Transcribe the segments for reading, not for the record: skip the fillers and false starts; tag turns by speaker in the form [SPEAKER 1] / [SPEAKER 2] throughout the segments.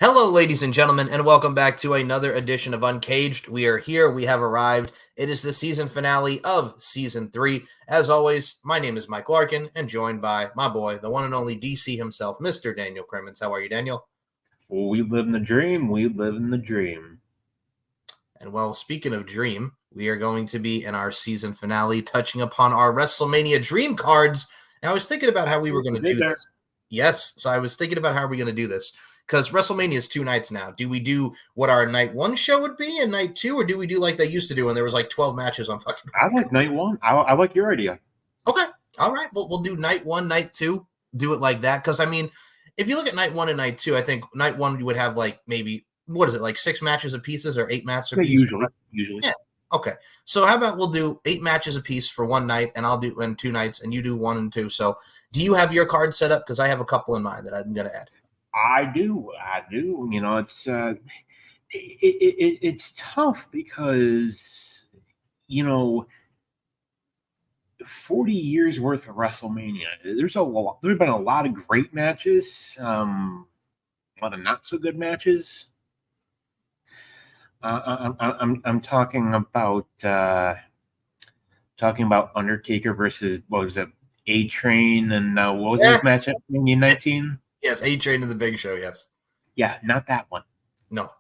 [SPEAKER 1] Hello, ladies and gentlemen, and welcome back to another edition of Uncaged. We are here. We have arrived. It is the season finale of season 3. As always, my name is Mike Larkin, and joined by my boy, the one and only DC himself, Mr. Daniel Crimmins. How are you, Daniel?
[SPEAKER 2] We live in the dream. We live in the dream.
[SPEAKER 1] And well, speaking of dream, we are going to be in our season finale touching upon our Wrestlemania dream cards. And I was thinking about how we were going to do this. Yes, so I was thinking about how we're going to do this. Because WrestleMania is 2 nights now. Do we do what our night 1 show would be and night 2, or do we do like they used to do when there was like 12 matches on fucking?
[SPEAKER 2] I like night 1. I like your idea.
[SPEAKER 1] Okay, all right. We'll do night 1, night 2. Do it like that. Because I mean, if you look at night 1 and night 2, I think night 1 you would have like maybe what is it like 6 matches a pieces or 8 matches a piece?
[SPEAKER 2] Usually.
[SPEAKER 1] Yeah. Okay. So how about we'll do 8 matches a piece for one night, and I'll do 2 nights, and you do 1 and 2. So do you have your card set up? Because I have a couple in mind that I'm going to add.
[SPEAKER 2] I do. You know, it's tough because 40 years worth of WrestleMania. There's been a lot of great matches, a lot of not so good matches. I'm talking about Undertaker versus what was it, A-Train, and what was this match at Mania 19?
[SPEAKER 1] Yes, A-Train in the Big Show, yes.
[SPEAKER 2] Yeah, not that one.
[SPEAKER 1] No.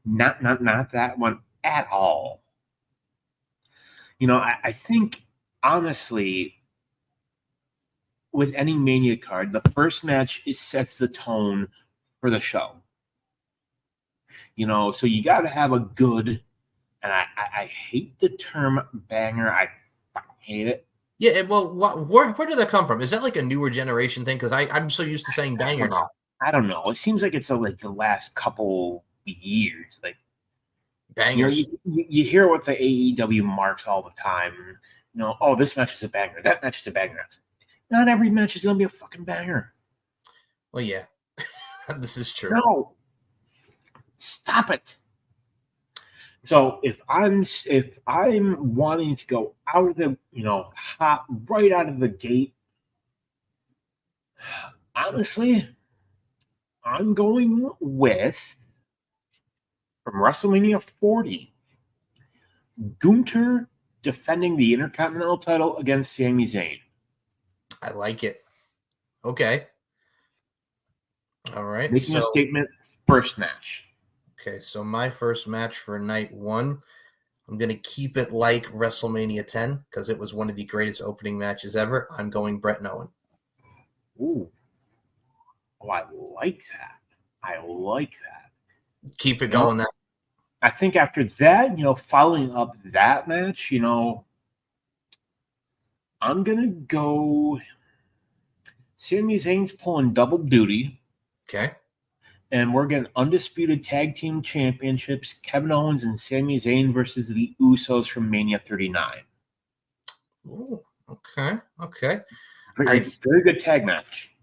[SPEAKER 2] Not that one at all. You know, I think, honestly, with any Mania card, the first match sets the tone for the show. You know, so you got to have a good, and I hate the term banger. I hate it.
[SPEAKER 1] Yeah, well, where did that come from? Is that like a newer generation thing? Because I'm so used to saying banger now.
[SPEAKER 2] I don't know. It seems like it's like the last couple years. Like
[SPEAKER 1] bangers.
[SPEAKER 2] You hear what the AEW marks all the time. You know, oh, this match is a banger. That match is a banger. Not every match is going to be a fucking banger.
[SPEAKER 1] Well, yeah, this is true.
[SPEAKER 2] No, stop it. So if I'm wanting to go out of the, hot right out of the gate, honestly, I'm going with, from WrestleMania 40, Gunther defending the Intercontinental title against Sami Zayn.
[SPEAKER 1] I like it. Okay. All right.
[SPEAKER 2] Making a statement, first match.
[SPEAKER 1] Okay, so my first match for night 1, I'm going to keep it like WrestleMania 10 because it was one of the greatest opening matches ever. I'm going Bret and Owen.
[SPEAKER 2] Ooh. Oh, I like that.
[SPEAKER 1] Keep it going. That
[SPEAKER 2] I think after that, following up that match, I'm going to go Sami Zayn's pulling double duty.
[SPEAKER 1] Okay.
[SPEAKER 2] And we're getting undisputed tag team championships, Kevin Owens and Sami Zayn versus the Usos from Mania 39.
[SPEAKER 1] Ooh, okay.
[SPEAKER 2] Very good tag match.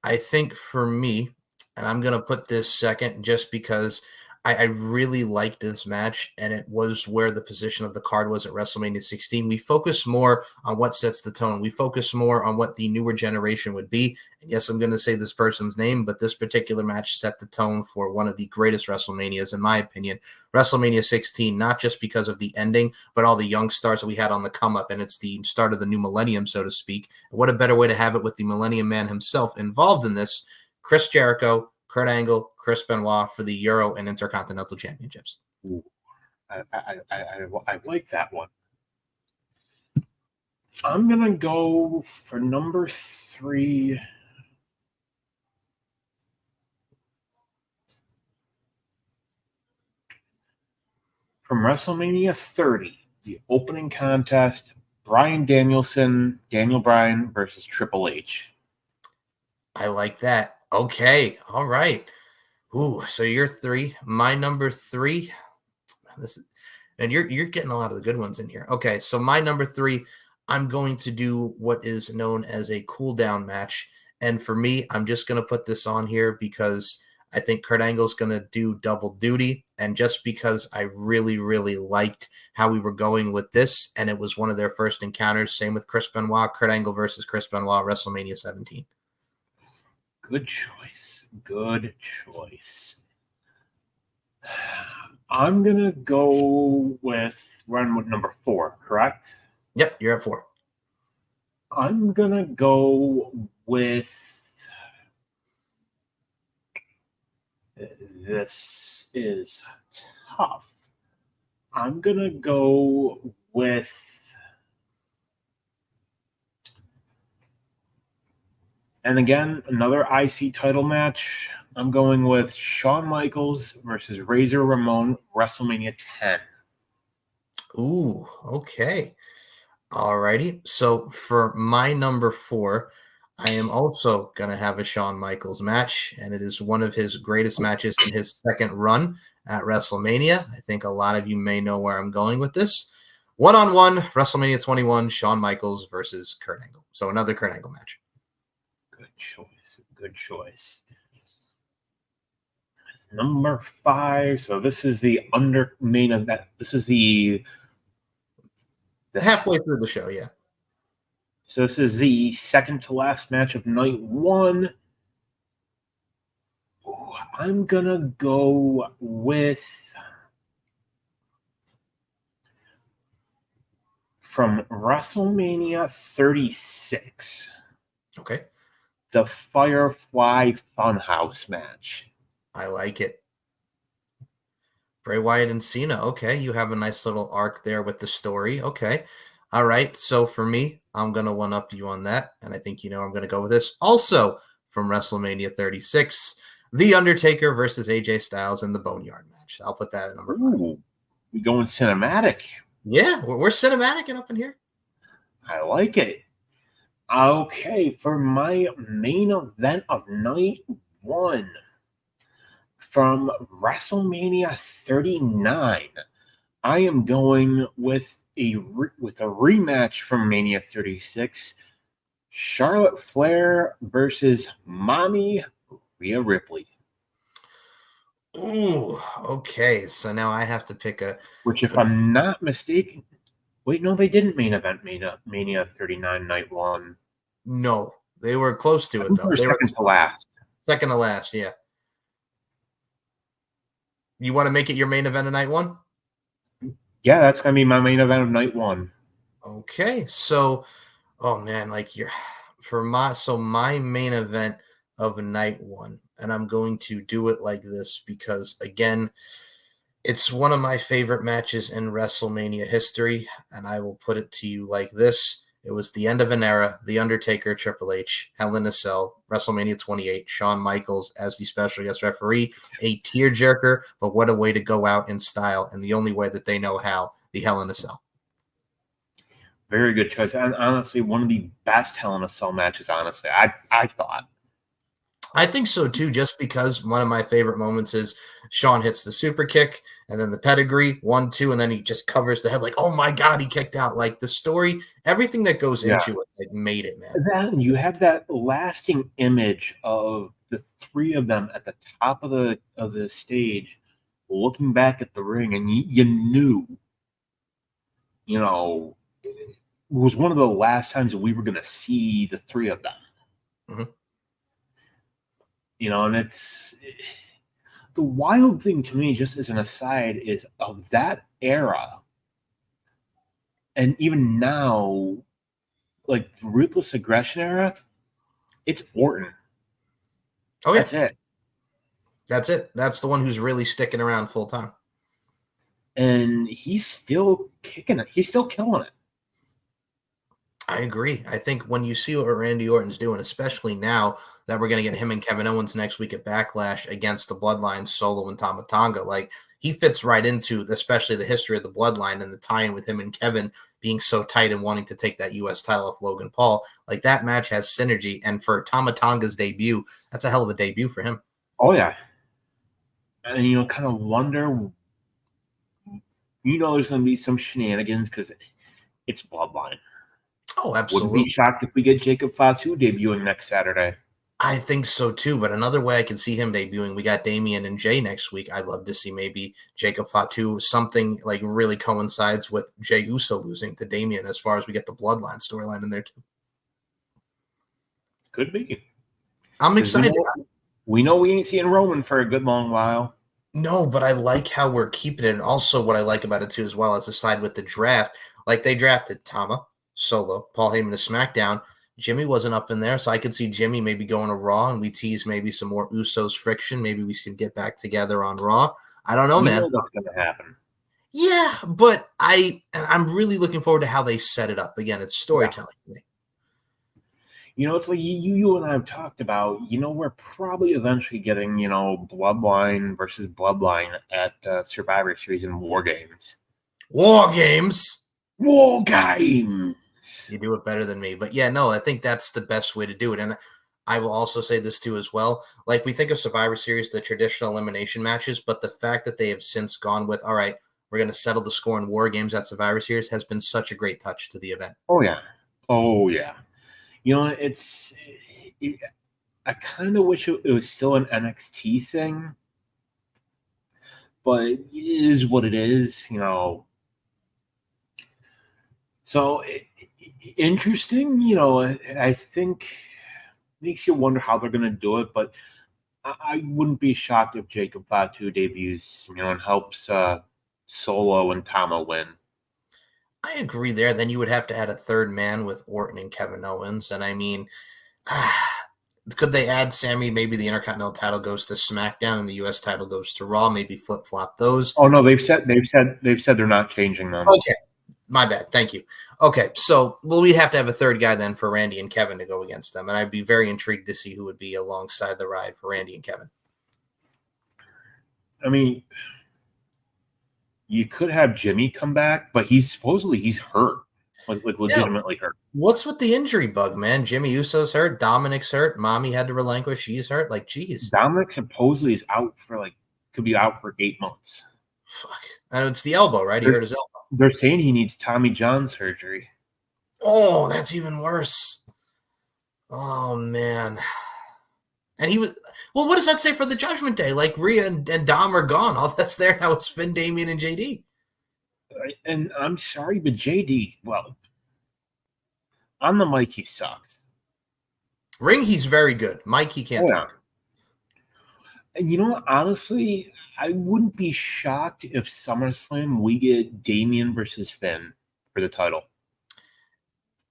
[SPEAKER 1] I think for me, and I'm going to put this second just because I really liked this match, and it was where the position of the card was at WrestleMania 16. We focus more on what sets the tone. We focus more on what the newer generation would be. And yes, I'm going to say this person's name, but this particular match set the tone for one of the greatest WrestleManias, in my opinion. WrestleMania 16, not just because of the ending, but all the young stars that we had on the come up, and it's the start of the new millennium, so to speak. What a better way to have it with the Millennium Man himself involved in this, Chris Jericho, Kurt Angle, Chris Benoit for the Euro and Intercontinental Championships.
[SPEAKER 2] Ooh, I like that one. I'm going to go for number 3. From WrestleMania 30, the opening contest, Bryan Danielson, Daniel Bryan versus Triple H.
[SPEAKER 1] I like that. Okay. All right. Ooh, so you're 3. My number 3. And you're getting a lot of the good ones in here. Okay, so my number 3, I'm going to do what is known as a cool down match. And for me, I'm just going to put this on here because I think Kurt Angle's going to do double duty. And just because I really, really liked how we were going with this, and it was one of their first encounters. Same with Chris Benoit, Kurt Angle versus Chris Benoit, WrestleMania 17.
[SPEAKER 2] Good choice. Good choice. I'm going to go with run with number 4, correct?
[SPEAKER 1] Yep, you're at 4.
[SPEAKER 2] I'm going to go with this is tough. I'm going to go with and again, another IC title match. I'm going with Shawn Michaels versus Razor Ramon, WrestleMania 10.
[SPEAKER 1] Ooh, okay. Alrighty. So for my number 4, I am also going to have a Shawn Michaels match, and it is one of his greatest matches in his second run at WrestleMania. I think a lot of you may know where I'm going with this. One-on-one, WrestleMania 21, Shawn Michaels versus Kurt Angle. So another Kurt Angle match.
[SPEAKER 2] Good choice. Good choice. Number 5. So this is the under main event. This is the
[SPEAKER 1] Halfway through the show, yeah.
[SPEAKER 2] So this is the second to last match of night 1. Ooh, I'm gonna go with from WrestleMania 36.
[SPEAKER 1] Okay.
[SPEAKER 2] The Firefly Funhouse match.
[SPEAKER 1] I like it. Bray Wyatt and Cena. Okay, you have a nice little arc there with the story. Okay. All right. So for me, I'm going to one up you on that. And I think you know I'm going to go with this. Also from WrestleMania 36, The Undertaker versus AJ Styles in the Boneyard match. I'll put that at number 5.
[SPEAKER 2] Ooh, we going cinematic.
[SPEAKER 1] Yeah, we're cinematic up in here.
[SPEAKER 2] I like it. Okay, for my main event of night 1 from WrestleMania 39, I am going with a rematch from Mania 36, Charlotte Flair versus Mommy Rhea Ripley.
[SPEAKER 1] Ooh, okay. So now I have to pick a.
[SPEAKER 2] Which, if I'm not mistaken, wait, no, they didn't main event Mania 39 night 1.
[SPEAKER 1] No, they were close to
[SPEAKER 2] I
[SPEAKER 1] it
[SPEAKER 2] think
[SPEAKER 1] though.
[SPEAKER 2] they were second to last.
[SPEAKER 1] Second to last, yeah. You want to make it your main event of night 1?
[SPEAKER 2] Yeah, that's gonna be my main event of night 1.
[SPEAKER 1] Okay, so oh man, like you're for my main event of night 1, and I'm going to do it like this because again, it's one of my favorite matches in WrestleMania history, and I will put it to you like this. It was the end of an era, The Undertaker, Triple H, Hell in a Cell, WrestleMania 28, Shawn Michaels as the special guest referee, a tearjerker, but what a way to go out in style, and the only way that they know how, the Hell in a Cell.
[SPEAKER 2] Very good choice. And honestly, one of the best Hell in a Cell matches, honestly, I thought.
[SPEAKER 1] I think so too, just because one of my favorite moments is Shawn hits the super kick and then the pedigree, 1-2, and then he just covers the head like, oh my God, he kicked out. Like the story, everything that goes into it, like made it, man.
[SPEAKER 2] Then you have that lasting image of the 3 of them at the top of the stage, looking back at the ring, and you knew, you know, it was one of the last times we were going to see the 3 of them.
[SPEAKER 1] Mm-hmm.
[SPEAKER 2] You know, and it's the wild thing to me, just as an aside, is of that era, and even now, like the Ruthless Aggression era, it's Orton.
[SPEAKER 1] Oh yeah,
[SPEAKER 2] That's it.
[SPEAKER 1] That's it. That's the one who's really sticking around full time.
[SPEAKER 2] And he's still kicking it. He's still killing it.
[SPEAKER 1] I agree. I think when you see what Randy Orton's doing, especially now that we're going to get him and Kevin Owens next week at Backlash against the Bloodline, Solo and Tama Tonga, like he fits right into especially the history of the Bloodline and the tie-in with him and Kevin being so tight and wanting to take that U.S. title off Logan Paul. Like that match has synergy. And for Tama Tonga's debut, that's a hell of a debut for him.
[SPEAKER 2] Oh, yeah. And, you know, kind of wonder, you know, there's going to be some shenanigans because it's Bloodline.
[SPEAKER 1] Oh, absolutely.
[SPEAKER 2] Wouldn't be shocked if we get Jacob Fatu debuting next Saturday.
[SPEAKER 1] I think so too, but another way I can see him debuting, we got Damian and Jay next week. I'd love to see maybe Jacob Fatu, something like really coincides with Jey Uso losing to Damian as far as we get the Bloodline storyline in there too.
[SPEAKER 2] Could be.
[SPEAKER 1] I'm
[SPEAKER 2] Because
[SPEAKER 1] excited.
[SPEAKER 2] we know we ain't seeing Roman for a good long while.
[SPEAKER 1] No, but I like how we're keeping it. And also what I like about it too as well as aside with the draft, like they drafted Tama, Solo, Paul Heyman to SmackDown. Jimmy wasn't up in there, so I could see Jimmy maybe going to Raw and we tease maybe some more Usos friction. Maybe we see them get back together on Raw. I don't know,
[SPEAKER 2] We
[SPEAKER 1] man.
[SPEAKER 2] know that's going to happen.
[SPEAKER 1] Yeah, but I'm really looking forward to how they set it up. Again, it's storytelling. Yeah.
[SPEAKER 2] It's like you and I have talked about, we're probably eventually getting, Bloodline versus Bloodline at Survivor Series and War Games.
[SPEAKER 1] War Games.
[SPEAKER 2] War Games.
[SPEAKER 1] You do it better than me. But yeah, no, I think that's the best way to do it. And I will also say this too as well. Like we think of Survivor Series, the traditional elimination matches, but the fact that they have since gone with, all right, we're going to settle the score in War Games at Survivor Series has been such a great touch to the event.
[SPEAKER 2] Oh, yeah. Oh, yeah. I kind of wish it was still an NXT thing, but it is what it is, So interesting, I think makes you wonder how they're going to do it, but I wouldn't be shocked if Jacob Fatu debuts, and helps Solo and Tama win.
[SPEAKER 1] I agree there. Then you would have to add a third man with Orton and Kevin Owens. And I mean, could they add Sammy? Maybe the Intercontinental title goes to SmackDown and the US title goes to Raw. Maybe flip flop those.
[SPEAKER 2] Oh no, they've said they're not changing them.
[SPEAKER 1] Okay, my bad. Thank you. Okay, so we'd have to have a third guy then for Randy and Kevin to go against them, and I'd be very intrigued to see who would be alongside the ride for Randy and Kevin.
[SPEAKER 2] I mean, you could have Jimmy come back, but he's hurt, like legitimately hurt.
[SPEAKER 1] What's with the injury bug, man? Jimmy Uso's hurt, Dominic's hurt, Mommy had to relinquish, she's hurt. Like, geez.
[SPEAKER 2] Dominic supposedly is out could be out for 8 months.
[SPEAKER 1] Fuck. I know it's the elbow, right? He hurt his elbow.
[SPEAKER 2] They're saying he needs Tommy John surgery.
[SPEAKER 1] Oh, that's even worse. Oh, man. And he was, well, what does that say for the Judgment Day? Like, Rhea and Dom are gone. All that's there now is Finn, Damian, and JD.
[SPEAKER 2] And I'm sorry, but JD, well, on the mic, he sucks.
[SPEAKER 1] Ring, he's very good. Mike, he can't talk.
[SPEAKER 2] And you know what? Honestly, I wouldn't be shocked if SummerSlam we get Damian versus Finn for the title.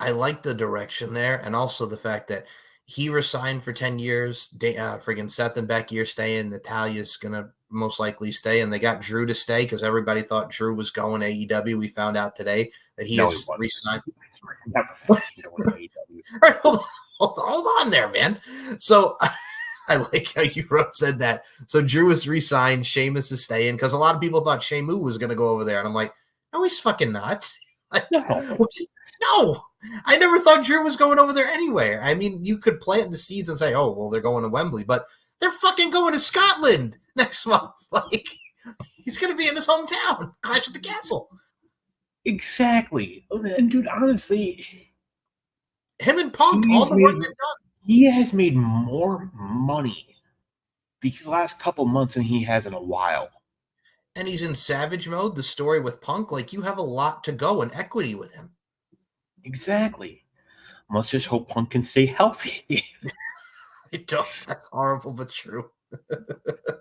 [SPEAKER 1] I like the direction there, and also the fact that he resigned for 10 years. Friggin' Seth and Becky are staying. Natalia's going to most likely stay, and they got Drew to stay because everybody thought Drew was going to AEW. We found out today that he has resigned. Right, hold on there, man. So I like how you said that. So Drew is re-signed. Sheamus is staying because a lot of people thought Sheamus was going to go over there. And I'm like, no, he's fucking not. Like, no, I never thought Drew was going over there anywhere. I mean, you could plant the seeds and say, oh, well, they're going to Wembley, but they're fucking going to Scotland next month. Like, he's going to be in his hometown, Clash at the Castle.
[SPEAKER 2] Exactly. And dude, honestly,
[SPEAKER 1] him and Punk, all the work they've done.
[SPEAKER 2] He has made more money these last couple months than he has in a while.
[SPEAKER 1] And he's in savage mode, the story with Punk. Like, you have a lot to go in equity with him.
[SPEAKER 2] Exactly. Let's just hope Punk can stay healthy.
[SPEAKER 1] I don't. That's horrible, but true.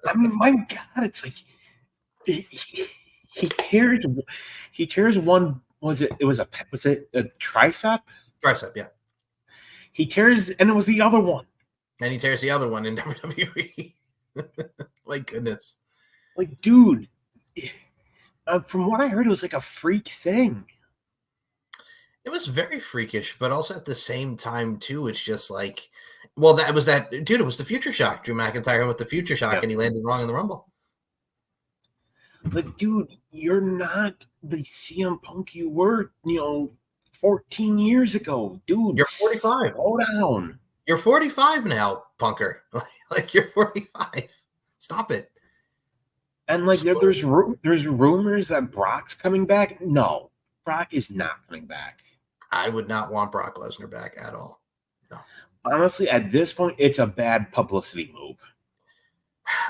[SPEAKER 2] I mean, my God, it's like he tears one. Was it a tricep?
[SPEAKER 1] Tricep, yeah.
[SPEAKER 2] He tears, and it was the other one.
[SPEAKER 1] And he tears the other one in WWE. Like, goodness.
[SPEAKER 2] Like, dude, from what I heard, it was like a freak thing.
[SPEAKER 1] It was very freakish, but also at the same time, too, it's just like, well, it was the Future Shock. Drew McIntyre with the Future Shock, and he landed wrong in the Rumble.
[SPEAKER 2] Like, dude, you're not the CM Punk you were, 14 years ago. Dude,
[SPEAKER 1] you're 45.
[SPEAKER 2] Slow down.
[SPEAKER 1] You're 45 now, Punker. Like, you're 45. Stop it.
[SPEAKER 2] And, like, there's rumors that Brock's coming back. No, Brock is not coming back.
[SPEAKER 1] I would not want Brock Lesnar back at all. No.
[SPEAKER 2] Honestly, at this point, it's a bad publicity move.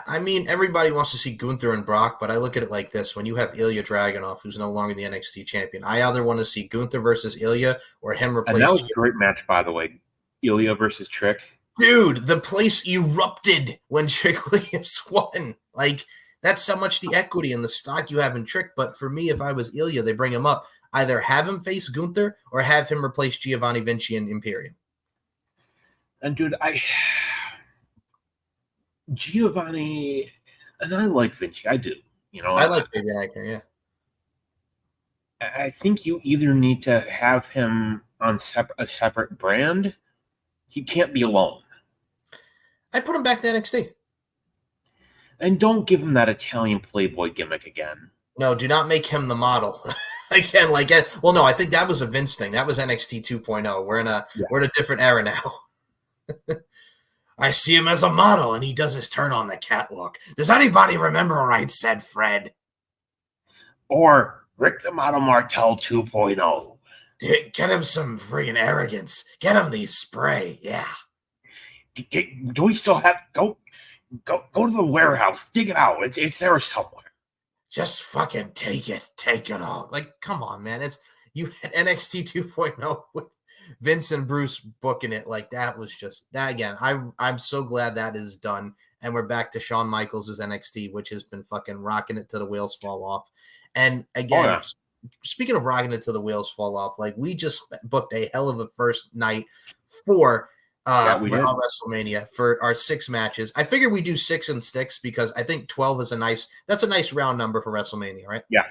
[SPEAKER 1] I mean, everybody wants to see Gunther and Brock, but I look at it like this. When you have Ilya Dragunov, who's no longer the NXT champion, I either want to see Gunther versus Ilya or him replace.
[SPEAKER 2] And that was a great match, by the way. Ilya versus Trick.
[SPEAKER 1] Dude, the place erupted when Trick Williams won. Like, that's how much the equity and the stock you have in Trick. But for me, if I was Ilya, they bring him up. Either have him face Gunther or have him replace Giovanni Vinci in Imperium.
[SPEAKER 2] And dude, Giovanni, and I like Vinci. I do. You know,
[SPEAKER 1] I like Fabian Aichner, yeah.
[SPEAKER 2] I think you either need to have him on a separate brand. He can't be alone.
[SPEAKER 1] I put him back to NXT.
[SPEAKER 2] And don't give him that Italian playboy gimmick again.
[SPEAKER 1] No, do not make him the model. Again, well, no, I think that was a Vince thing. That was NXT 2.0. We're in a different era now. I see him as a model, and he does his turn on the catwalk. Does anybody remember what I said, Fred?
[SPEAKER 2] Or Rick the Model Martel 2.0.
[SPEAKER 1] Get him some friggin' arrogance. Get him the spray, yeah.
[SPEAKER 2] Do we still have go to the warehouse? Dig it out. It's there somewhere.
[SPEAKER 1] Just fucking take it all. Like, come on, man. You had NXT 2.0 with Vince and Bruce booking it. Like, that was just that again. I'm so glad that is done, and we're back to Shawn Michaels' NXT, which has been fucking rocking it till the wheels fall off. And again, speaking of rocking it till the wheels fall off, like, we just booked a hell of a first night for WrestleMania for our 6 matches. I figured we do 6 and 6 because I think 12 is a nice round number for WrestleMania, right?
[SPEAKER 2] Yeah.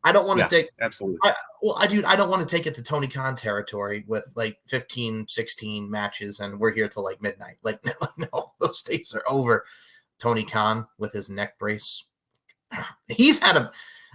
[SPEAKER 1] I don't want to take
[SPEAKER 2] absolutely.
[SPEAKER 1] I don't want to take it to Tony Khan territory with like 15, 16 matches and we're here till like midnight. Like, no, those days are over. Tony Khan with his neck brace. He's had all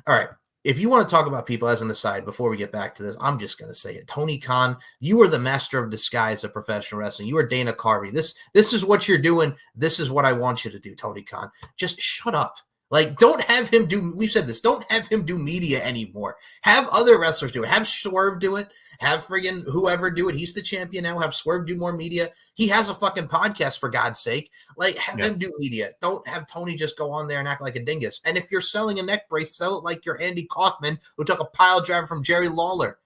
[SPEAKER 1] right. If you want to talk about people as an aside before we get back to this, I'm just going to say it. Tony Khan, you are the master of disguise of professional wrestling. You are Dana Carvey. This is what you're doing. This is what I want you to do, Tony Khan. Just shut up. Like, don't have him do, we've said this, don't have him do media anymore. Have other wrestlers do it. Have Swerve do it. Have friggin' whoever do it. He's the champion now. Have Swerve do more media. He has a fucking podcast, for God's sake. Like, have him do media. Don't have Tony just go on there and act like a dingus. And if you're selling a neck brace, sell it like you're Andy Kaufman, who took a pile driver from Jerry Lawler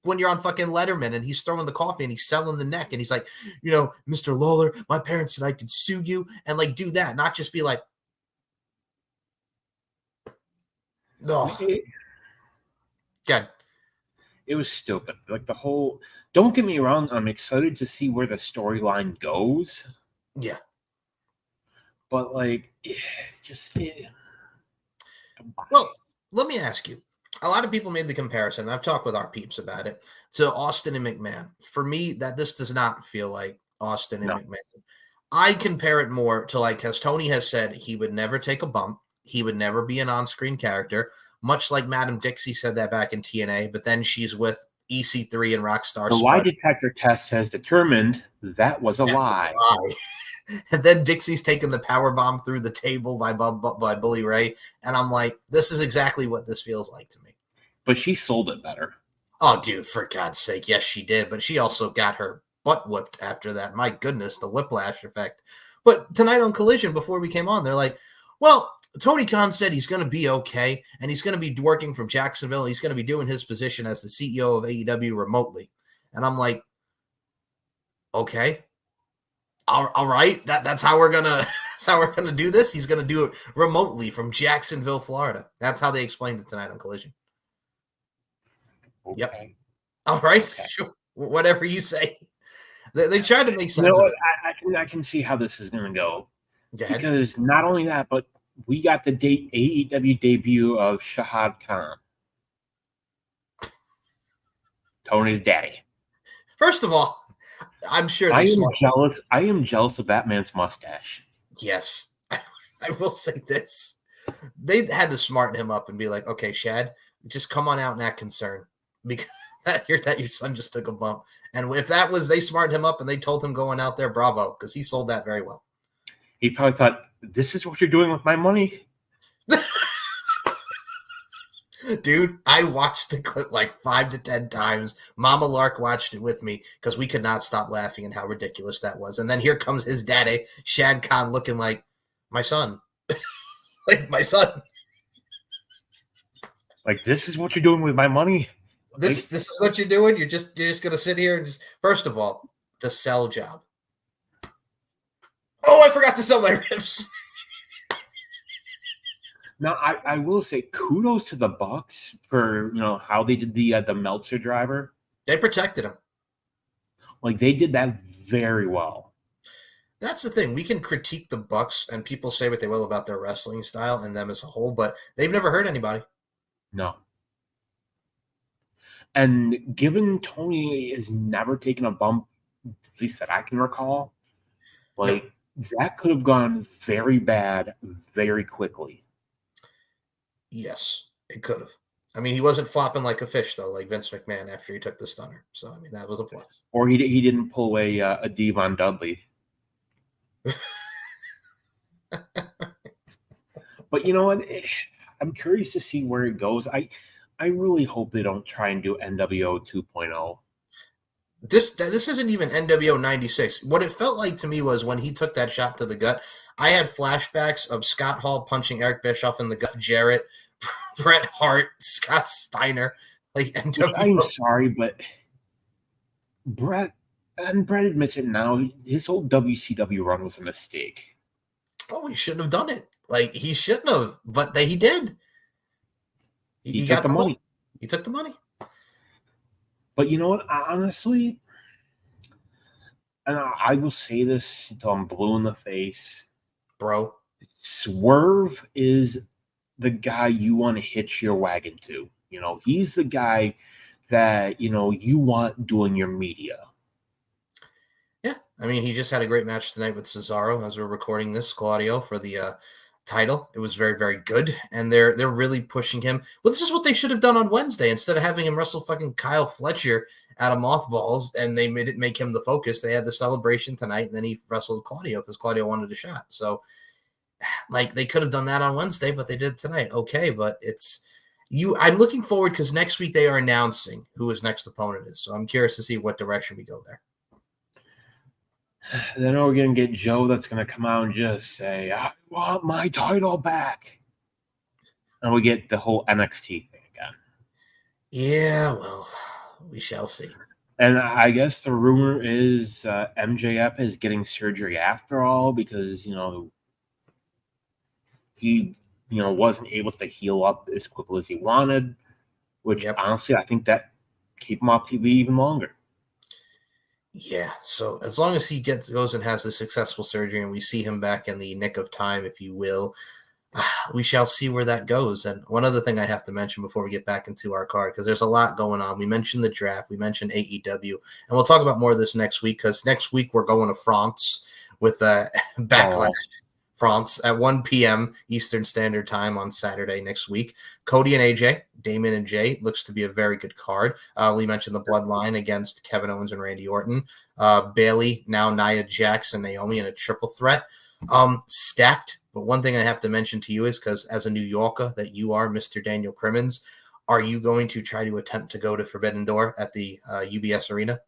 [SPEAKER 1] when you're on fucking Letterman and he's throwing the coffee and he's selling the neck. And he's like, you know, Mr. Lawler, my parents said I could sue you. And like, do that. Not just be like, no. God.
[SPEAKER 2] It was stupid. Like the whole. Don't get me wrong. I'm excited to see where the storyline goes.
[SPEAKER 1] Yeah.
[SPEAKER 2] But like,
[SPEAKER 1] well, let me ask you. A lot of people made the comparison. I've talked with our peeps about it to Austin and McMahon. For me, this does not feel like Austin and McMahon. I compare it more to like, as Tony has said, he would never take a bump. He would never be an on-screen character. Much like Madam Dixie said that back in TNA, but then she's with EC3 and Rockstar.
[SPEAKER 2] The lie detector test has determined that was a lie.
[SPEAKER 1] And then Dixie's taking the power bomb through the table by Bully Ray, and I'm like, this is exactly what this feels like to me.
[SPEAKER 2] But she sold it better.
[SPEAKER 1] Oh, dude, for God's sake, yes, she did. But she also got her butt whipped after that. My goodness, the whiplash effect. But tonight on Collision, before we came on, they're like, well, Tony Khan said he's going to be okay, and he's going to be working from Jacksonville, and he's going to be doing his position as the CEO of AEW remotely. And I'm like, okay, all right, that's how we're gonna do this. He's going to do it remotely from Jacksonville, Florida. That's how they explained it tonight on Collision.
[SPEAKER 2] Okay.
[SPEAKER 1] Yep. All right, okay. Sure, whatever you say. They tried to make sense.
[SPEAKER 2] You know,
[SPEAKER 1] of it.
[SPEAKER 2] I can see how this is going to go. Because not only that, but we got the AEW debut of Shahid Khan, Tony's daddy.
[SPEAKER 1] First of all, I'm sure
[SPEAKER 2] I am jealous. I am jealous of that man's mustache.
[SPEAKER 1] Yes, I will say this: they had to smarten him up and be like, "Okay, Shad, just come on out and act concerned because that your son just took a bump." And if that was they smartened him up and they told him going out there, bravo, because he sold that very well.
[SPEAKER 2] He probably thought, this is what you're doing with my money?
[SPEAKER 1] Dude, I watched the clip like 5 to 10 times. Mama Lark watched it with me because we could not stop laughing at how ridiculous that was. And then here comes his daddy, Shad Khan, looking like my son. Like my son.
[SPEAKER 2] Like, this is what you're doing with my money?
[SPEAKER 1] This is what you're doing? You're just gonna sit here and just, first of all, the sell job. forgot to sell my ribs.
[SPEAKER 2] Now, I will say kudos to the Bucks for how they did the Meltzer driver.
[SPEAKER 1] They protected him.
[SPEAKER 2] Like they did that very well.
[SPEAKER 1] That's the thing. We can critique the Bucks, and people say what they will about their wrestling style and them as a whole, but they've never hurt anybody.
[SPEAKER 2] No. And given Tony has never taken a bump, at least that I can recall, like that could have gone very bad very quickly.
[SPEAKER 1] Yes, it could have. I mean, he wasn't flopping like a fish, though, like Vince McMahon after he took the stunner. So, I mean, that was a plus.
[SPEAKER 2] Or he didn't pull a Devon Dudley. But you know what? I'm curious to see where it goes. I really hope they don't try and do NWO 2.0.
[SPEAKER 1] This isn't even NWO 96. What it felt like to me was when he took that shot to the gut, I had flashbacks of Scott Hall punching Eric Bischoff in the gut, Jarrett, Bret Hart, Scott Steiner, like NWO.
[SPEAKER 2] I'm sorry, but Bret admits it now. His whole WCW run was a mistake.
[SPEAKER 1] Oh, he shouldn't have done it. Like, he shouldn't have, but he did.
[SPEAKER 2] He got the money.
[SPEAKER 1] He took the money.
[SPEAKER 2] But you know what? Honestly, and I will say this until I'm blue in the face,
[SPEAKER 1] bro.
[SPEAKER 2] Swerve is the guy you want to hitch your wagon to. He's the guy that you want doing your media.
[SPEAKER 1] Yeah, I mean, he just had a great match tonight with Cesaro as we're recording this, Claudio, for the title. It was very, very good, and they're really pushing him. Well, this is what they should have done on Wednesday. Instead of having him wrestle fucking Kyle Fletcher out of mothballs, and they make him the focus. They had the celebration tonight, and then he wrestled Claudio because Claudio wanted a shot. So, like, they could have done that on Wednesday, but they did tonight. Okay, but I'm looking forward because next week they are announcing who his next opponent is. So I'm curious to see what direction we go there.
[SPEAKER 2] Then we're going to get Joe that's going to come out and just say, I want my title back. And we get the whole NXT thing again.
[SPEAKER 1] Yeah, well, we shall see.
[SPEAKER 2] And I guess the rumor is MJF is getting surgery after all because, he, wasn't able to heal up as quickly as he wanted, which honestly, I think that keep him off TV even longer.
[SPEAKER 1] Yeah, so as long as he goes and has a successful surgery and we see him back in the nick of time, if you will, we shall see where that goes. And one other thing I have to mention before we get back into our card, because there's a lot going on. We mentioned the draft. We mentioned AEW. And we'll talk about more of this next week because next week we're going to France with Backlash France at 1 p.m. Eastern Standard Time on Saturday next week. Cody and AJ, Damon and Jay, looks to be a very good card. We mentioned the Bloodline against Kevin Owens and Randy Orton. Bailey, now Nia Jax and Naomi in a triple threat. Stacked. But one thing I have to mention to you is because as a New Yorker that you are, Mr. Daniel Crimmins, are you going to try to attempt to go to Forbidden Door at the UBS Arena?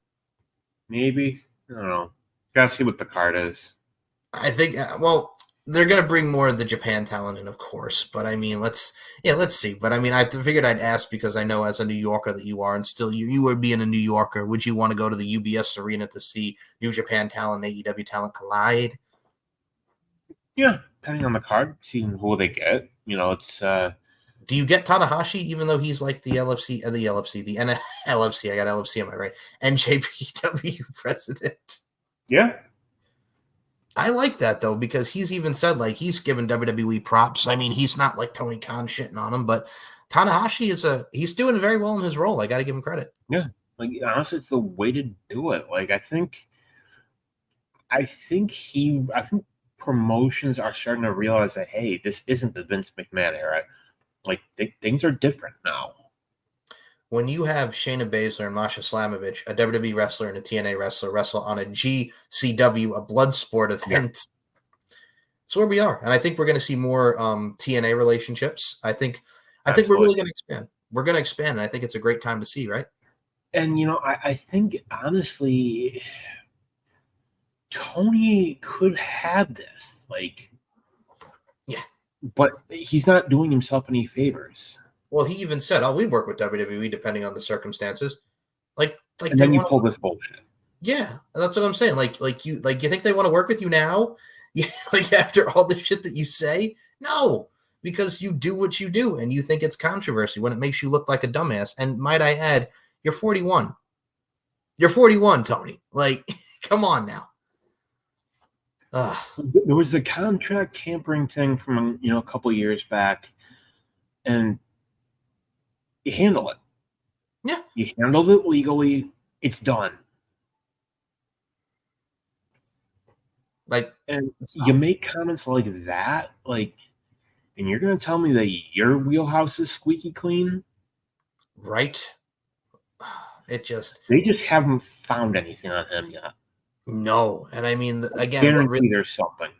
[SPEAKER 2] Maybe. I don't know. Got to see what the card is.
[SPEAKER 1] I think, they're going to bring more of the Japan talent in, of course. But, I mean, let's see. But, I mean, I figured I'd ask because I know as a New Yorker that you are, and still you would being a New Yorker, would you want to go to the UBS Arena to see New Japan talent and AEW talent collide?
[SPEAKER 2] Yeah, depending on the card, seeing who they get. It's...
[SPEAKER 1] Do you get Tanahashi, even though he's like the LFC, the NLFC, I got LFC on my right, NJPW president?
[SPEAKER 2] Yeah.
[SPEAKER 1] I like that, though, because he's even said, like, he's given WWE props. I mean, he's not like Tony Khan shitting on him, but Tanahashi he's doing very well in his role. I got to give him credit.
[SPEAKER 2] Yeah. Like, honestly, it's the way to do it. Like, I think promotions are starting to realize that, hey, this isn't the Vince McMahon era. Like, things are different now.
[SPEAKER 1] When you have Shayna Baszler and Masha Slamovich, a WWE wrestler and a TNA wrestler, wrestle on a GCW, a blood sport event, it's where we are. And I think we're going to see more TNA relationships. I think we're really going to expand. We're going to expand, and I think it's a great time to see, right?
[SPEAKER 2] And, I think, honestly, Tony could have this. Like,
[SPEAKER 1] yeah.
[SPEAKER 2] But he's not doing himself any favors.
[SPEAKER 1] Well, he even said, we work with WWE depending on the circumstances. Like,
[SPEAKER 2] and then you pull this bullshit.
[SPEAKER 1] Yeah, that's what I'm saying. Like you think they want to work with you now? Like after all the shit that you say, no, because you do what you do and you think it's controversy when it makes you look like a dumbass. And might I add, you're 41. You're 41, Tony. Like, come on now. Ugh.
[SPEAKER 2] There was a contract tampering thing from a couple years back, and you handle it.
[SPEAKER 1] Yeah.
[SPEAKER 2] You handled it legally. It's done.
[SPEAKER 1] Like,
[SPEAKER 2] And you make comments like that, like, and you're going to tell me that your wheelhouse is squeaky clean?
[SPEAKER 1] right? It just.
[SPEAKER 2] They just haven't found anything on him yet.
[SPEAKER 1] No. And I mean, again,
[SPEAKER 2] Guarantee there's something.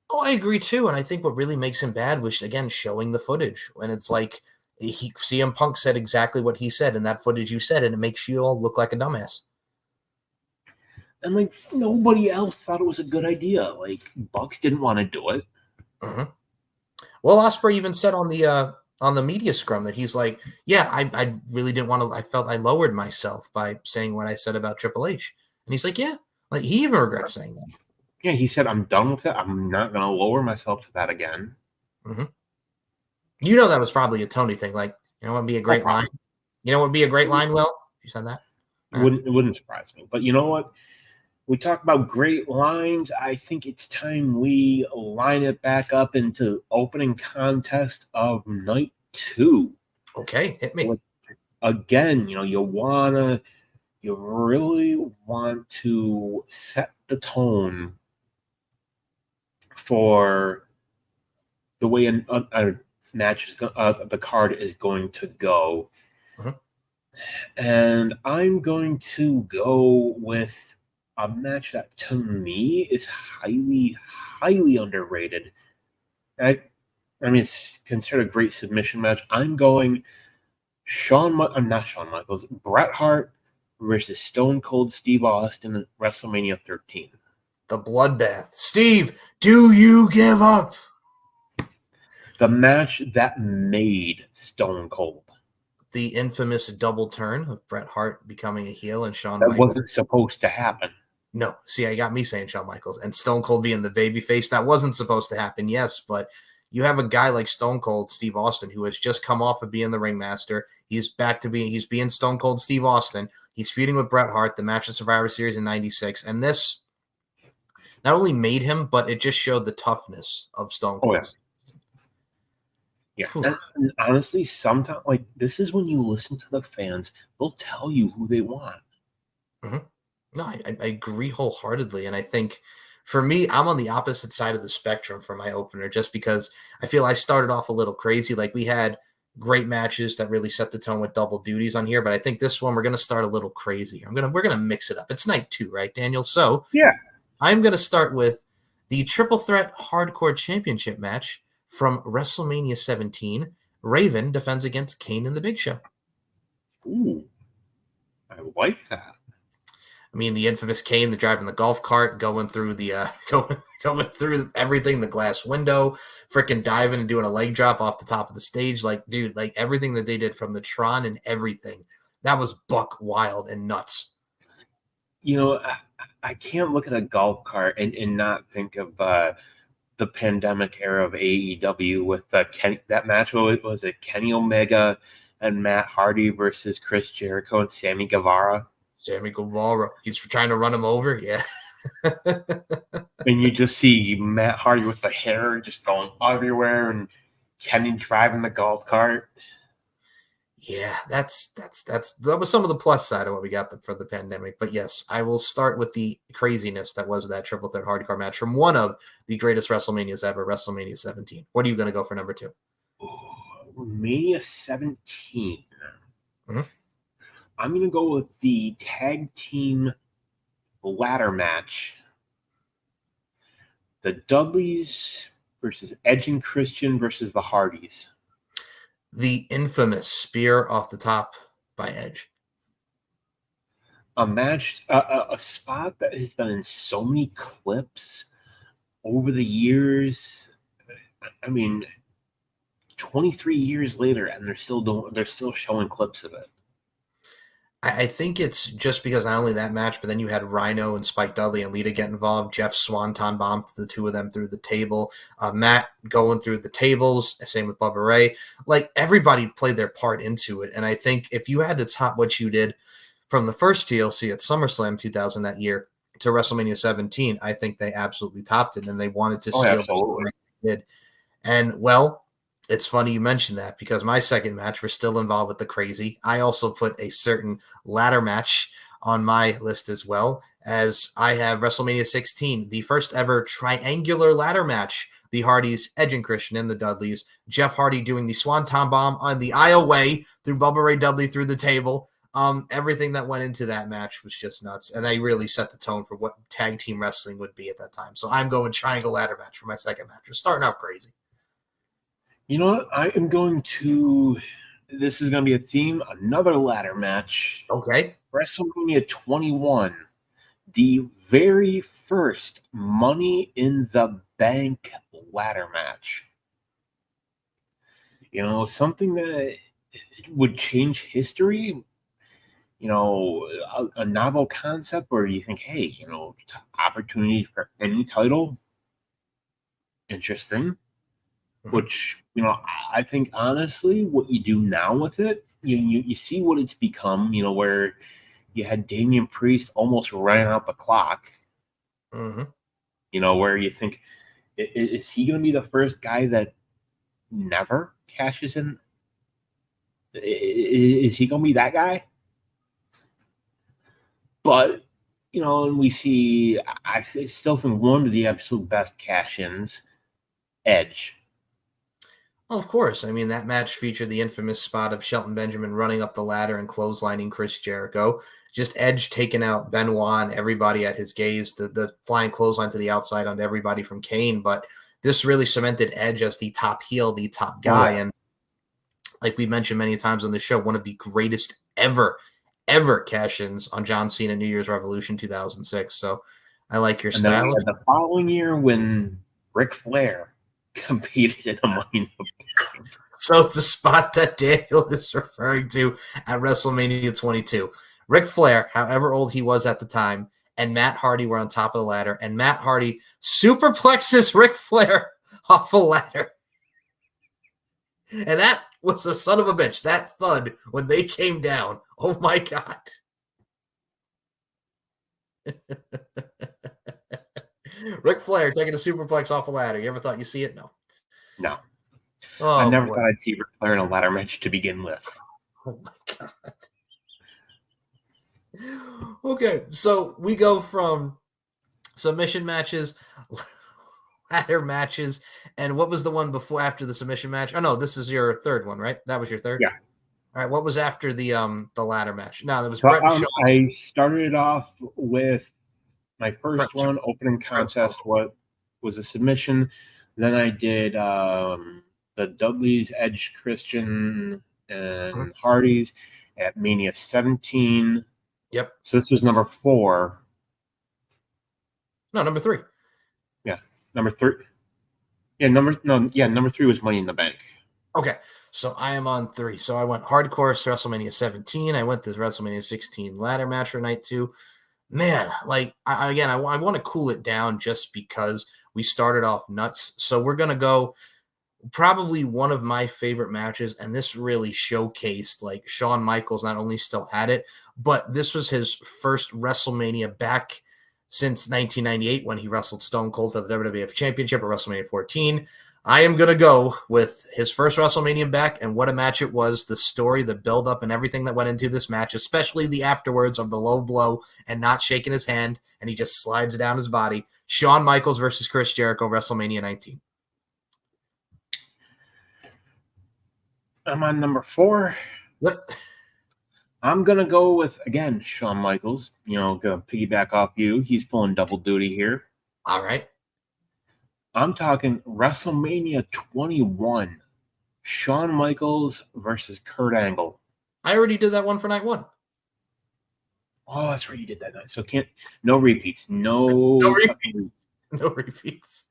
[SPEAKER 1] Oh, I agree too. And I think what really makes him bad was, again, showing the footage. And it's like CM Punk said exactly what he said in that footage you said, and it makes you all look like a dumbass.
[SPEAKER 2] And like nobody else thought it was a good idea. Like Bucks didn't want to do it.
[SPEAKER 1] Mm-hmm. Well, Ospreay even said on the media scrum that he's like, yeah, I really didn't want to. I felt I lowered myself by saying what I said about Triple H. And he's like, yeah, like he even regrets saying that.
[SPEAKER 2] Yeah, he said, I'm done with it. I'm not going to lower myself to that again.
[SPEAKER 1] Mm-hmm. You know that was probably a Tony thing. Like, you know what would be a great line? You know what would be a great line, Will? If you said that?
[SPEAKER 2] It wouldn't surprise me. But you know what? We talk about great lines. I think it's time we line it back up into opening contest of night 2.
[SPEAKER 1] Okay, hit me.
[SPEAKER 2] Again, you really want to set the tone for the way a match is the card is going to go.
[SPEAKER 1] Mm-hmm.
[SPEAKER 2] And I'm going to go with a match that to me is highly, highly underrated. I mean, it's considered a great submission match. I'm going not Shawn Michaels, Bret Hart versus Stone Cold Steve Austin at WrestleMania 13.
[SPEAKER 1] The bloodbath. Steve, do you give up?
[SPEAKER 2] The match that made Stone Cold.
[SPEAKER 1] The infamous double turn of Bret Hart becoming a heel and Shawn
[SPEAKER 2] That
[SPEAKER 1] Michaels.
[SPEAKER 2] wasn't supposed to happen.
[SPEAKER 1] No. See, I got me saying Shawn Michaels. And Stone Cold being the babyface. That wasn't supposed to happen, yes. But you have a guy like Stone Cold Steve Austin who has just come off of being the ringmaster. He's being Stone Cold Steve Austin. He's feuding with Bret Hart, the match of Survivor Series in 96. And this not only made him, but it just showed the toughness of Stone Cold.
[SPEAKER 2] Oh, yeah. And honestly, sometimes like this is when you listen to the fans, they'll tell you who they want.
[SPEAKER 1] Mm-hmm. No, I agree wholeheartedly. And I think for me, I'm on the opposite side of the spectrum for my opener, just because I feel I started off a little crazy. Like we had great matches that really set the tone with double duties on here, but I think this one we're gonna start a little crazy. We're gonna mix it up. It's night 2, right, Daniel? So
[SPEAKER 2] yeah,
[SPEAKER 1] I'm gonna start with the Triple Threat Hardcore Championship match from WrestleMania 17. Raven defends against Kane and the Big Show.
[SPEAKER 2] Ooh, I like that.
[SPEAKER 1] I mean, the infamous Kane, the driving the golf cart, going through the going through everything, the glass window, freaking diving and doing a leg drop off the top of the stage. Like, dude, like everything that they did from the Tron and everything, that was buck wild and nuts.
[SPEAKER 2] I can't look at a golf cart and not think of the pandemic era of AEW with that match. What was it? Kenny Omega and Matt Hardy versus Chris Jericho and Sammy Guevara.
[SPEAKER 1] Sammy Guevara. He's trying to run him over. Yeah.
[SPEAKER 2] And you just see Matt Hardy with the hair just going everywhere and Kenny driving the golf cart.
[SPEAKER 1] Yeah, that was some of the plus side of what we got for the pandemic. But yes, I will start with the craziness that was that Triple Threat Hardcore match from one of the greatest WrestleManias ever, WrestleMania 17. What are you going to go for number 2?
[SPEAKER 2] Mania 17.
[SPEAKER 1] Mm-hmm.
[SPEAKER 2] I'm going to go with the tag team ladder match. The Dudleys versus Edge and Christian versus the Hardys.
[SPEAKER 1] The infamous spear off the top by Edge.
[SPEAKER 2] A match, a spot that has been in so many clips over the years. I mean, 23 years later, and they're still showing clips of it.
[SPEAKER 1] I think it's just because not only that match, but then you had Rhino and Spike Dudley and Lita get involved. Jeff Swanton bombed the two of them through the table. Matt going through the tables. Same with Bubba Ray. Like everybody played their part into it. And I think if you had to top what you did from the first TLC at SummerSlam 2000 that year to WrestleMania 17, I think they absolutely topped it, and they wanted to
[SPEAKER 2] Oh,
[SPEAKER 1] steal
[SPEAKER 2] absolutely.
[SPEAKER 1] what they did. And well, it's funny you mentioned that because my second match, we're still involved with the crazy. I also put a certain ladder match on my list as well, as I have WrestleMania 16, the first ever triangular ladder match. The Hardys, Edge and Christian, and the Dudleys. Jeff Hardy doing the Swanton Bomb on the aisle way through Bubba Ray Dudley through the table. Everything that went into that match was just nuts, and they really set the tone for what tag team wrestling would be at that time. So I'm going triangle ladder match for my second match. We're starting out crazy.
[SPEAKER 2] You know what? I am going to. This is going to be a theme. Another ladder match.
[SPEAKER 1] Okay.
[SPEAKER 2] WrestleMania 21, the very first Money in the Bank ladder match. You know, something that would change history. You know, a novel concept where you think, hey, you know, opportunity for any title. Interesting. Which, you know, I think honestly, what you do now with it, you see what it's become, you know, where you had Damian Priest almost running out the clock, you know, where you think, is he going to be the first guy that never cashes in? Is he going to be that guy? But, you know, and we see, I still think one of the absolute best cash-ins, Edge.
[SPEAKER 1] Well, of course. I mean, that match featured the infamous spot of Shelton Benjamin running up the ladder and clotheslining Chris Jericho. Just Edge taking out Benoit and everybody at his gaze, the flying clothesline to the outside on everybody from Kane. But this really cemented Edge as the top heel, the top guy. And like we mentioned many times on the show, one of the greatest ever cash-ins on John Cena New Year's Revolution 2006. So I like your style.
[SPEAKER 2] Then the following year when Ric Flair competed in a Money in the Bank.
[SPEAKER 1] So the spot that Daniel is referring to at WrestleMania 22, Ric Flair, however old he was at the time, and Matt Hardy were on top of the ladder, and Matt Hardy superplexes Ric Flair off a ladder. And that was a son of a bitch. That thud when they came down. Oh my God. Ric Flair taking a superplex off a ladder. You ever thought you'd see it? No.
[SPEAKER 2] No.
[SPEAKER 1] Oh,
[SPEAKER 2] I never thought I'd see Ric Flair in a ladder match to begin with.
[SPEAKER 1] Oh my God. Okay, so we go from submission matches, ladder matches, and what was the one before after the submission match? Oh no, this is your third one, right? That was your third?
[SPEAKER 2] Yeah.
[SPEAKER 1] All right, what was after the ladder match? No, there was
[SPEAKER 2] So,
[SPEAKER 1] Brett and Shawn.
[SPEAKER 2] I started off with my first one, opening contest, what was a submission. Then I did the Dudleys, Edge, Christian, and Hardys at Mania 17.
[SPEAKER 1] Yep.
[SPEAKER 2] So this was number 4.
[SPEAKER 1] No, number 3.
[SPEAKER 2] Yeah, number 3. Yeah, number 3 was Money in the Bank.
[SPEAKER 1] Okay, so I am on 3. So I went hardcore to WrestleMania 17. I went to WrestleMania 16 ladder match for night 2. Man, like, I want to cool it down just because we started off nuts. So we're going to go probably one of my favorite matches, and this really showcased, like, Shawn Michaels not only still had it, but this was his first WrestleMania back since 1998 when he wrestled Stone Cold for the WWF Championship at WrestleMania 14. I am going to go with his first WrestleMania back, and what a match it was, the story, the build-up, and everything that went into this match, especially the afterwards of the low blow and not shaking his hand, and he just slides down his body. Shawn Michaels versus Chris Jericho, WrestleMania 19.
[SPEAKER 2] I'm on number 4.
[SPEAKER 1] Yep.
[SPEAKER 2] I'm going to go with, again, Shawn Michaels. You know, going to piggyback off you. He's pulling double duty here.
[SPEAKER 1] All right.
[SPEAKER 2] I'm talking WrestleMania 21. Shawn Michaels versus Kurt Angle.
[SPEAKER 1] I already did that one for night 1.
[SPEAKER 2] Oh, that's right. You did that night. So no repeats. No
[SPEAKER 1] repeats.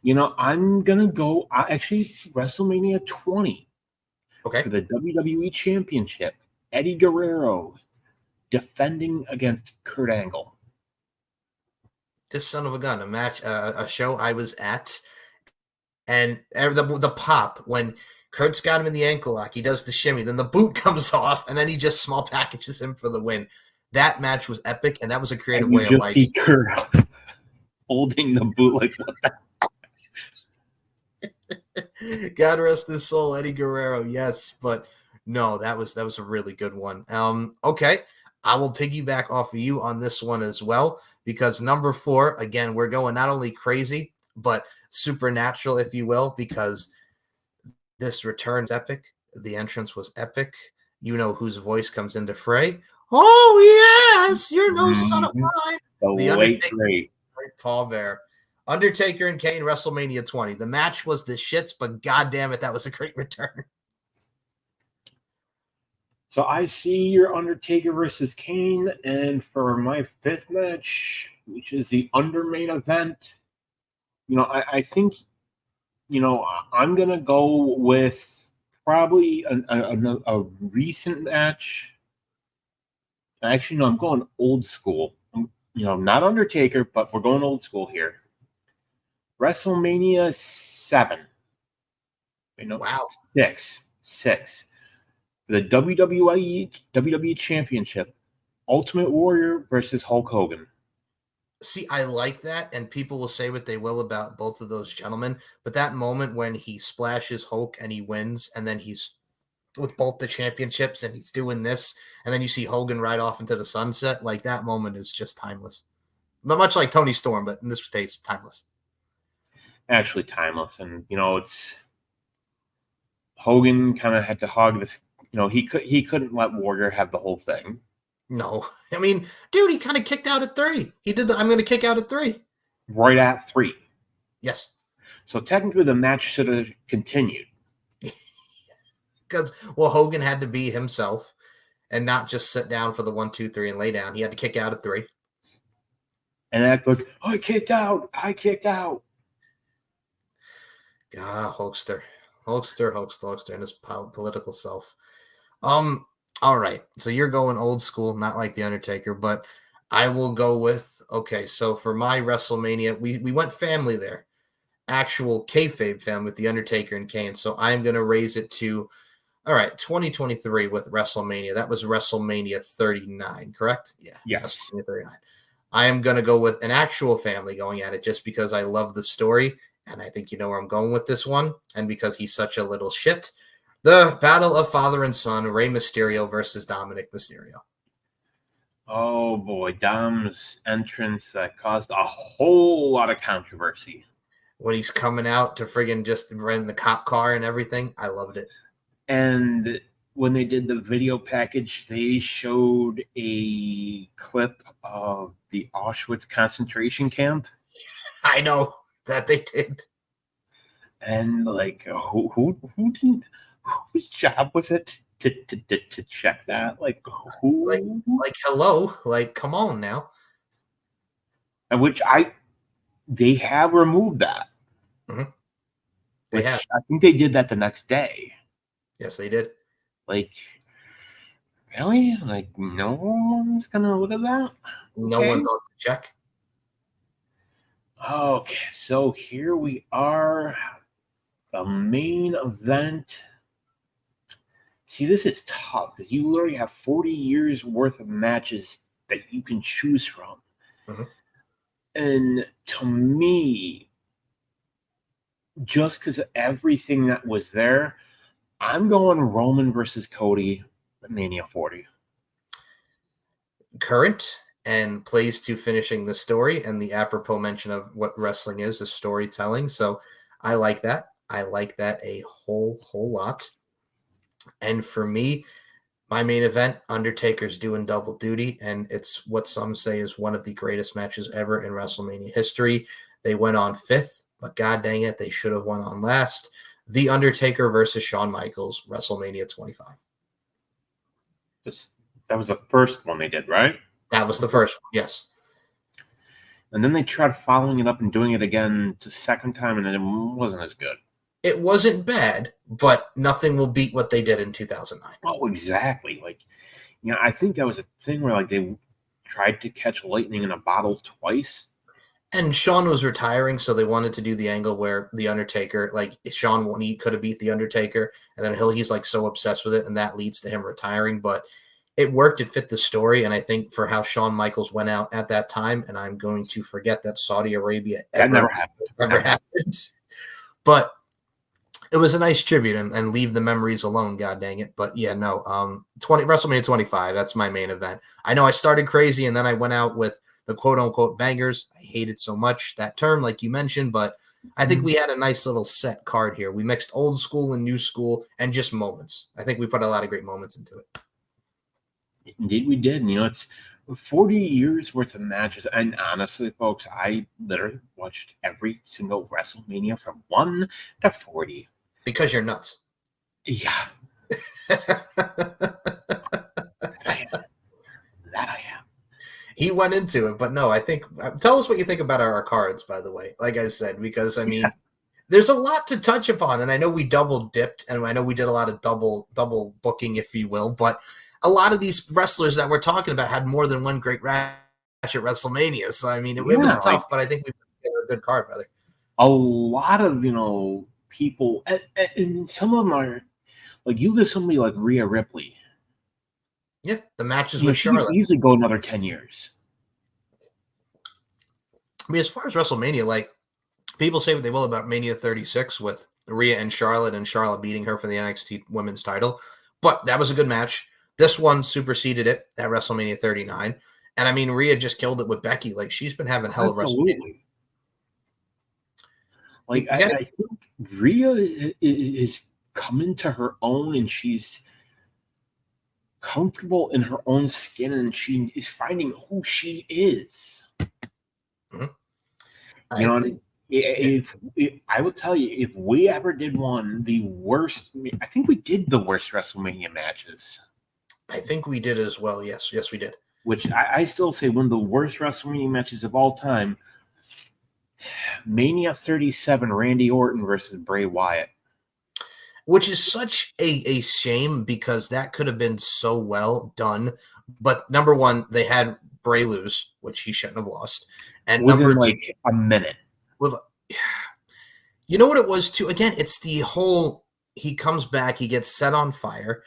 [SPEAKER 2] You know, I'm going to go, actually, WrestleMania 20.
[SPEAKER 1] Okay.
[SPEAKER 2] For the WWE Championship. Eddie Guerrero defending against Kurt Angle.
[SPEAKER 1] This son of a gun, a show I was at, and the pop when Kurt's got him in the ankle lock, he does the shimmy, then the boot comes off, and then he just small packages him for the win. That match was epic, and that was a creative way of life.
[SPEAKER 2] You just see Kurt holding the boot like, what
[SPEAKER 1] the? God rest his soul, Eddie Guerrero. Yes, but no, that was a really good one. Okay, I will piggyback off of you on this one as well, because number 4, again, we're going not only crazy but supernatural, if you will, because this return is epic. The entrance was epic. You know whose voice comes into fray. Oh, yes, you're no son of mine.
[SPEAKER 2] The late great
[SPEAKER 1] Paul Bear. Undertaker and Kane, WrestleMania 20. The match was the shits, but goddamn it, that was a great return.
[SPEAKER 2] So I see your Undertaker versus Kane, and for my 5th match, which is the under main event, I think, I'm gonna go with probably a recent match. Actually, no, I'm going old school. Not Undertaker, but we're going old school here. WrestleMania 7.
[SPEAKER 1] Wow.
[SPEAKER 2] 6. The WWE Championship, Ultimate Warrior versus Hulk Hogan.
[SPEAKER 1] See, I like that, and people will say what they will about both of those gentlemen, but that moment when he splashes Hulk and he wins, and then he's with both the championships and he's doing this, and then you see Hogan ride off into the sunset, like that moment is just timeless. Not much like Tony Storm, but in this case, timeless.
[SPEAKER 2] Actually timeless, and it's Hogan kind of had to hog this. He couldn't let Warrior have the whole thing.
[SPEAKER 1] No, I mean, dude, he kind of kicked out at 3. He did I'm going to kick out at 3.
[SPEAKER 2] Right at 3.
[SPEAKER 1] Yes.
[SPEAKER 2] So technically, the match should have continued.
[SPEAKER 1] Because, Hogan had to be himself and not just sit down for the 1, 2, 3 and lay down. He had to kick out at 3.
[SPEAKER 2] And act like, I kicked out.
[SPEAKER 1] Ah, Hulkster, and his political self. All right, so you're going old school, not like The Undertaker, but I will go with, okay, so for my WrestleMania, we went family there. Actual kayfabe family with The Undertaker and Kane, so I'm going to raise it to, all right, 2023 with WrestleMania. That was WrestleMania 39, correct? Yeah.
[SPEAKER 2] Yes.
[SPEAKER 1] WrestleMania 39. I am going to go with an actual family going at it just because I love the story, and I think you know where I'm going with this one, and because he's such a little shit. The battle of father and son, Rey Mysterio versus Dominic Mysterio.
[SPEAKER 2] Oh, boy. Dom's entrance that caused a whole lot of controversy.
[SPEAKER 1] When he's coming out to friggin' just rent the cop car and everything, I loved it.
[SPEAKER 2] And when they did the video package, they showed a clip of the Auschwitz concentration camp.
[SPEAKER 1] I know that they did.
[SPEAKER 2] And, like, whose job was it to check that? Like, who?
[SPEAKER 1] Like, hello, like, come on now.
[SPEAKER 2] And they have removed that.
[SPEAKER 1] Mm-hmm. They have.
[SPEAKER 2] I think they did that the next day.
[SPEAKER 1] Yes, they did.
[SPEAKER 2] Like, really? Like, no one's gonna look at that?
[SPEAKER 1] No one thought to check.
[SPEAKER 2] Okay, so here we are. The main event. See, this is tough because you literally have 40 years worth of matches that you can choose from.
[SPEAKER 1] Mm-hmm.
[SPEAKER 2] And to me, just because of everything that was there, I'm going Roman versus Cody at Mania 40.
[SPEAKER 1] Current and plays to finishing the story and the apropos mention of what wrestling is storytelling. So I like that. I like that a whole lot. And for me, my main event, Undertaker's doing double duty, and it's what some say is one of the greatest matches ever in WrestleMania history. They went on 5th, but god dang it, they should have went on last. The Undertaker versus Shawn Michaels, WrestleMania 25.
[SPEAKER 2] That was the first one they did, right?
[SPEAKER 1] That was the first one, yes.
[SPEAKER 2] And then they tried following it up and doing it again the second time, and it wasn't as good.
[SPEAKER 1] It wasn't bad, but nothing will beat what they did in 2009.
[SPEAKER 2] Oh, exactly. Like, I think that was a thing where like they tried to catch lightning in a bottle twice.
[SPEAKER 1] And Shawn was retiring, so they wanted to do the angle where the Undertaker, like Shawn won, he could have beat the Undertaker, and then he's like so obsessed with it, and that leads to him retiring. But it worked; it fit the story, and I think for how Shawn Michaels went out at that time, and I'm going to forget that Saudi Arabia
[SPEAKER 2] That never happened.
[SPEAKER 1] ever happened. But it was a nice tribute, and leave the memories alone. God dang it! But yeah, no, WrestleMania 25. That's my main event. I know I started crazy, and then I went out with the quote unquote bangers. I hated so much that term, like you mentioned, but I think we had a nice little set card here. We mixed old school and new school, and just moments. I think we put a lot of great moments into it.
[SPEAKER 2] Indeed, we did. And, it's 40 years worth of matches. And honestly, folks, I literally watched every single WrestleMania from 1 to 40.
[SPEAKER 1] Because you're nuts.
[SPEAKER 2] Yeah. That I am.
[SPEAKER 1] He went into it, but no, I think tell us what you think about our cards, by the way. Like I said, because I mean, there's a lot to touch upon, and I know we double dipped, and I know we did a lot of double booking, if you will, but a lot of these wrestlers that we're talking about had more than one great match at WrestleMania. So I mean, it was tough, but I think we put together a good card, brother.
[SPEAKER 2] A lot of people, and some of them are like, you get somebody like Rhea Ripley.
[SPEAKER 1] Yeah, the matches with Charlotte
[SPEAKER 2] easily go another 10 years.
[SPEAKER 1] I mean, as far as WrestleMania, like people say what they will about Mania 36 with Rhea and Charlotte beating her for the NXT Women's title, but that was a good match. This one superseded it at WrestleMania 39, and I mean, Rhea just killed it with Becky. Like she's been having hell of WrestleMania.
[SPEAKER 2] Like I think Rhea is coming to her own, and she's comfortable in her own skin, and she is finding who she is.
[SPEAKER 1] Mm-hmm.
[SPEAKER 2] I will tell you, if we ever did I think we did the worst WrestleMania matches.
[SPEAKER 1] I think we did as well. Yes, we did.
[SPEAKER 2] Which I still say one of the worst WrestleMania matches of all time. Mania 37, Randy Orton versus Bray Wyatt.
[SPEAKER 1] Which is such a shame because that could have been so well done. But number one, they had Bray lose, which he shouldn't have lost. And
[SPEAKER 2] within like a minute.
[SPEAKER 1] You know what it was too? Again, it's the whole he comes back, he gets set on fire,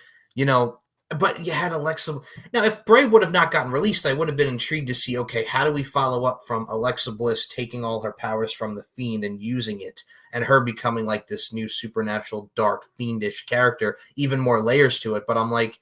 [SPEAKER 1] but you had Alexa. Now, if Bray would have not gotten released, I would have been intrigued to see, okay, how do we follow up from Alexa Bliss taking all her powers from the Fiend and using it, and her becoming like this new supernatural, dark, fiendish character, even more layers to it. But I'm like,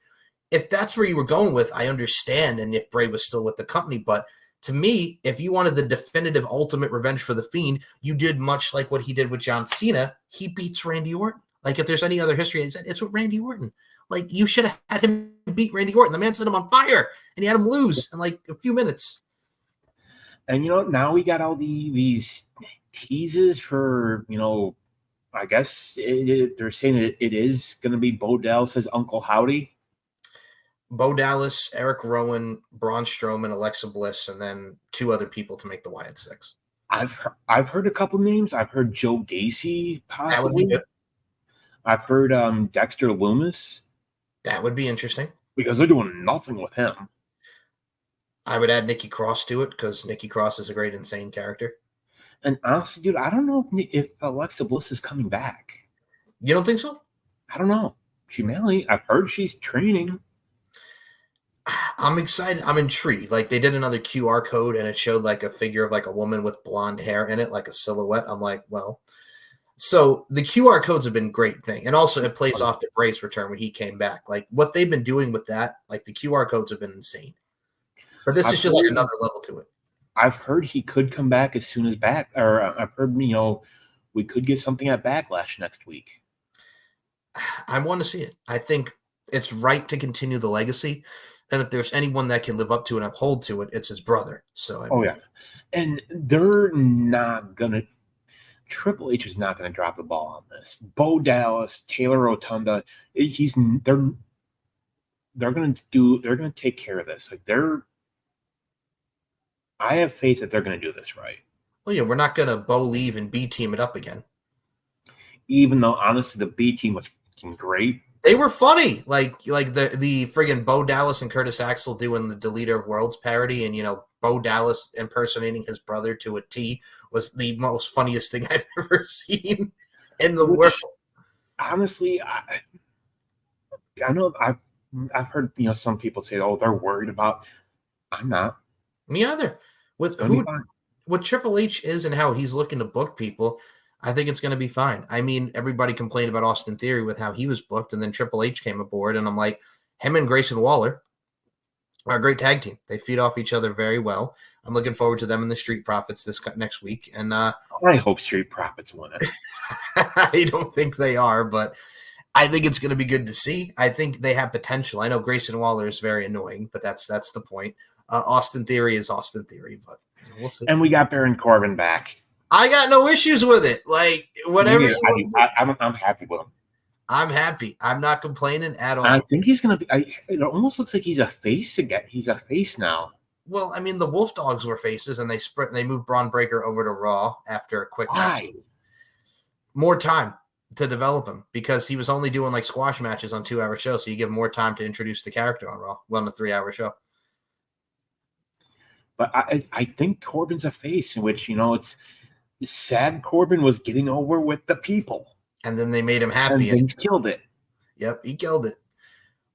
[SPEAKER 1] if that's where you were going with, I understand, and if Bray was still with the company. But to me, if you wanted the definitive ultimate revenge for the Fiend, you did much like what he did with John Cena. He beats Randy Orton. Like, if there's any other history, it's with Randy Orton. Like, you should have had him beat Randy Orton. The man set him on fire, and he had him lose in like a few minutes.
[SPEAKER 2] And, now we got all these teases for, I guess they're saying it is going to be Bo Dallas' Uncle Howdy.
[SPEAKER 1] Bo Dallas, Eric Rowan, Braun Strowman, Alexa Bliss, and then 2 other people to make the Wyatt Six.
[SPEAKER 2] I've heard a couple names. I've heard Joe Gacy, possibly.
[SPEAKER 1] That would be good.
[SPEAKER 2] I've heard Dexter Lumis.
[SPEAKER 1] That would be interesting.
[SPEAKER 2] Because they're doing nothing with him.
[SPEAKER 1] I would add Nikki Cross to it because Nikki Cross is a great, insane character.
[SPEAKER 2] And honestly, dude, I don't know if Alexa Bliss is coming back.
[SPEAKER 1] You don't think so?
[SPEAKER 2] I don't know. She may. I've heard she's training.
[SPEAKER 1] I'm excited. I'm intrigued. Like, they did another QR code, and it showed like a figure of like a woman with blonde hair in it, like a silhouette. I'm like, well. So the QR codes have been a great thing. And also it plays off to Bray's return when he came back. Like, what they've been doing with that, like the QR codes have been insane. But this is just like another level to it.
[SPEAKER 2] I've heard he could come back as soon as I've heard, we could get something at Backlash next week.
[SPEAKER 1] I want to see it. I think it's right to continue the legacy. And if there's anyone that can live up to and uphold to it, it's his brother. So,
[SPEAKER 2] yeah. And they're not going to, Triple H is not going to drop the ball on this. Bo Dallas, Taylor Rotunda, they're going to take care of this. Like, I have faith that they're going to do this right.
[SPEAKER 1] Well, yeah, we're not going to Bo leave and B team it up again.
[SPEAKER 2] Even though, honestly, the B team was fucking great.
[SPEAKER 1] They were funny, like the friggin' Bo Dallas and Curtis Axel doing the Deleter of Worlds parody, and Bo Dallas impersonating his brother to a T was the most funniest thing I've ever seen in the world.
[SPEAKER 2] Honestly, I know I've heard some people say, oh, they're worried about. I'm not.
[SPEAKER 1] Me either. With what Triple H is and how he's looking to book people, I think it's going to be fine. I mean, everybody complained about Austin Theory with how he was booked, and then Triple H came aboard, and I'm like, him and Grayson Waller are a great tag team. They feed off each other very well. I'm looking forward to them and the Street Profits this next week. And
[SPEAKER 2] I hope Street Profits win it.
[SPEAKER 1] I don't think they are, but I think it's going to be good to see. I think they have potential. I know Grayson Waller is very annoying, but that's the point. Austin Theory is Austin Theory, but we'll see.
[SPEAKER 2] And we got Baron Corbin back.
[SPEAKER 1] I got no issues with it. Like, whatever.
[SPEAKER 2] I'm happy with him.
[SPEAKER 1] I'm happy. I'm not complaining at all.
[SPEAKER 2] I think he's going to be. It almost looks like he's a face again. He's a face now.
[SPEAKER 1] Well, I mean, the Wolf Dogs were faces, and they moved Braun Breaker over to Raw after a quick match. More time to develop him because he was only doing like squash matches on 2-hour shows, so you give him more time to introduce the character on Raw. Well, on a 3-hour show.
[SPEAKER 2] But I think Corbin's a face in which, it's sad Corbin was getting over with the people.
[SPEAKER 1] And then they made him happy.
[SPEAKER 2] And Vince killed it.
[SPEAKER 1] Yep, he killed it.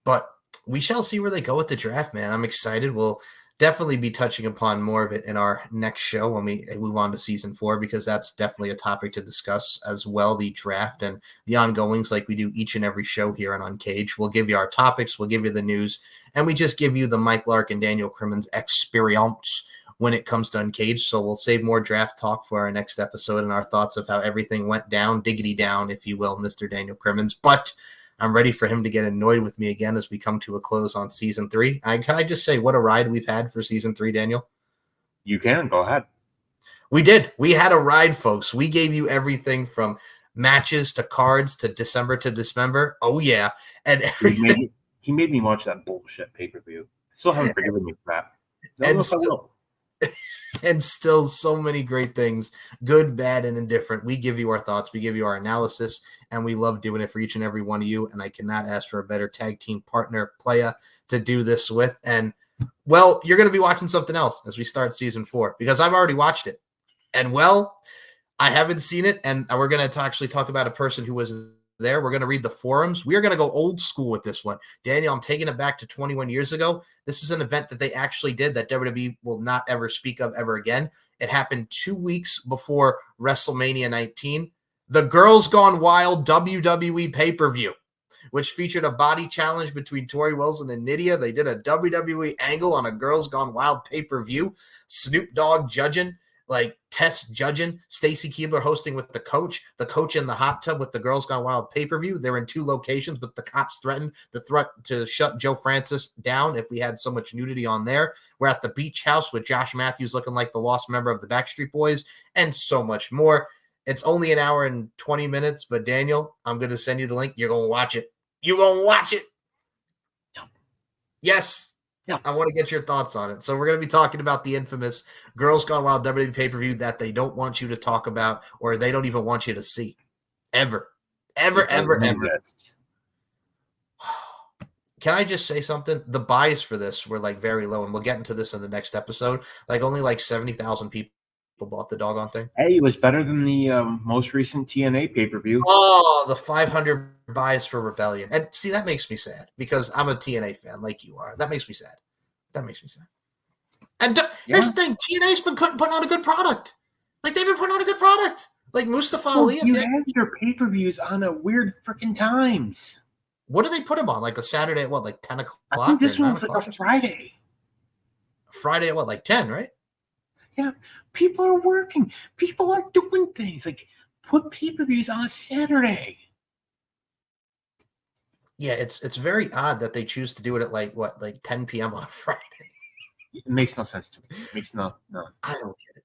[SPEAKER 1] But we shall see where they go with the draft, man. I'm excited. We'll definitely be touching upon more of it in our next show when we move on to season 4, because that's definitely a topic to discuss as well, the draft and the ongoings like we do each and every show here on Uncaged. We'll give you our topics, we'll give you the news, and we just give you the Mike Lark and Daniel Crimmins experience when it comes to Uncaged. So we'll save more draft talk for our next episode and our thoughts of how everything went down, diggity down, if you will, Mr. Daniel Crimmins. But I'm ready for him to get annoyed with me again as we come to a close on season 3. Can I just say what a ride we've had for season 3, Daniel?
[SPEAKER 2] You can. Go ahead.
[SPEAKER 1] We did. We had a ride, folks. We gave you everything from matches to cards to December to Dismember. Oh, yeah. And
[SPEAKER 2] he made me watch that bullshit pay-per-view. Still haven't forgiven me for that.
[SPEAKER 1] And still so many great things, good, bad, and indifferent. We give you our thoughts, we give you our analysis, and we love doing it for each and every one of you. And I cannot ask for a better tag team partner, playa, to do this with. And, well, you're going to be watching something else as we start season 4, because I've already watched it. And, well, I haven't seen it, and we're going to actually talk about a person who was there. We're going to read the forums. We are going to go old school with this one. Daniel, I'm taking it back to 21 years ago. This is an event that they actually did that WWE will not ever speak of ever again. It happened 2 weeks before WrestleMania 19. The Girls Gone Wild WWE pay-per-view, which featured a body challenge between Tori Wilson and Nydia. They did a WWE angle on a Girls Gone Wild pay-per-view. Snoop Dogg judging. Like Tess judging, Stacy Keibler hosting with the coach in the hot tub with the Girls Gone Wild pay-per-view. They're in 2 locations, but the cops threatened the threat to shut Joe Francis down if we had so much nudity on there. We're at the beach house with Josh Matthews looking like the lost member of the Backstreet Boys, and so much more. It's only an hour and 20 minutes, but Daniel, I'm going to send you the link. You're going to watch it. You're going to watch it.
[SPEAKER 2] No.
[SPEAKER 1] Yes. Yeah. I want to get your thoughts on it. So we're going to be talking about the infamous Girls Gone Wild WWE pay-per-view that they don't want you to talk about, or they don't even want you to see. Ever. Can I just say something? The buys for this were like very low, and we'll get into this in the next episode. Like only like 70,000 people bought the doggone thing.
[SPEAKER 2] Hey, it was better than the most recent TNA pay-per-view.
[SPEAKER 1] Oh, the 500 buys for Rebellion. And see, that makes me sad because I'm a TNA fan like you are. That makes me sad. And here's the thing. TNA's been putting on a good product. Like, they've been putting on a good product. Like, Mustafa Ali.
[SPEAKER 2] You have your pay-per-views on at weird freaking times.
[SPEAKER 1] What do they put them on? Like a Saturday at what, like 10 o'clock?
[SPEAKER 2] I think this one's like a Friday.
[SPEAKER 1] Friday at what, like 10, right?
[SPEAKER 2] Yeah. People are working. People are doing things. Like, put pay-per-views on a Saturday.
[SPEAKER 1] Yeah, it's very odd that they choose to do it at like 10 p.m. on a Friday.
[SPEAKER 2] It makes no sense to me. It makes no.
[SPEAKER 1] I don't get it.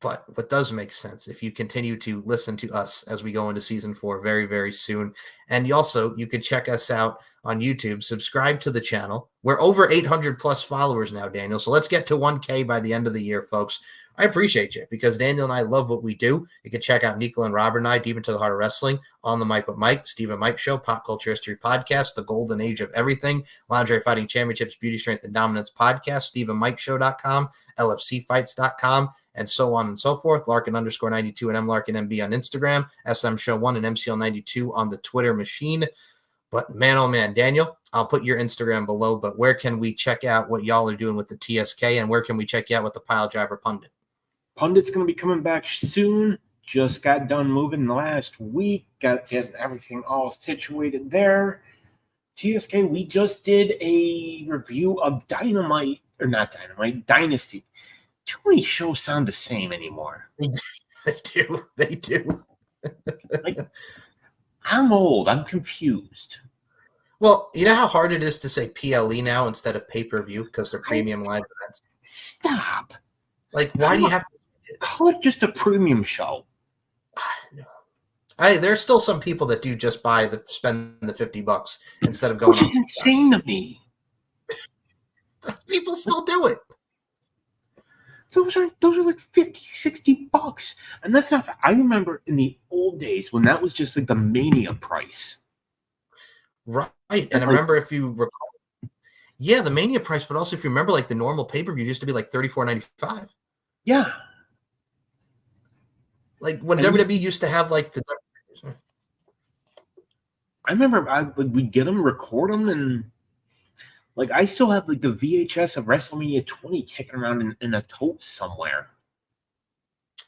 [SPEAKER 1] But what does make sense, if you continue to listen to us as we go into season 4 very, very soon. And you could check us out on YouTube, subscribe to the channel. We're over 800 plus followers now, Daniel. So let's get to 1K by the end of the year, folks. I appreciate you because Daniel and I love what we do. You can check out Nicola and Robert and I, Deep Into the Heart of Wrestling, On the Mic with Mike, Steve and Mike Show, Pop Culture History Podcast, The Golden Age of Everything, Lingerie Fighting Championships, Beauty, Strength, and Dominance Podcast, SteveandMikeShow.com, LFCfights.com, and so on and so forth. Larkin_92 and MLarkinMB on Instagram, SM Show 1 and MCL92 on the Twitter machine. But man, oh man, Daniel, I'll put your Instagram below, but where can we check out what y'all are doing with the TSK, and where can we check you out with the Pile Driver Pundit?
[SPEAKER 2] Pundit's going to be coming back soon. Just got done moving the last week. Got to get everything all situated there. TSK, we just did a review of Dynamite. Dynasty. Too many shows sound the same anymore.
[SPEAKER 1] They do.
[SPEAKER 2] Like, I'm old. I'm confused.
[SPEAKER 1] Well, you know how hard it is to say PLE now instead of pay-per-view because they're premium live events?
[SPEAKER 2] Stop.
[SPEAKER 1] Like, why do you have to
[SPEAKER 2] call it just a premium show?
[SPEAKER 1] I know. There's still some people that do just spend the $50 instead of going.
[SPEAKER 2] Which is insane to me.
[SPEAKER 1] People still do it.
[SPEAKER 2] Those are like $50-$60. And that's not, I remember in the old days when that was just like the Mania price.
[SPEAKER 1] Right. And I remember, if you recall, the Mania price, but also if you remember, like the normal pay-per-view used to be like $34.95.
[SPEAKER 2] Yeah.
[SPEAKER 1] Like when WWE used to have like the.
[SPEAKER 2] I remember we'd get them, record them, and like I still have like the VHS of WrestleMania 20 kicking around in a tote somewhere.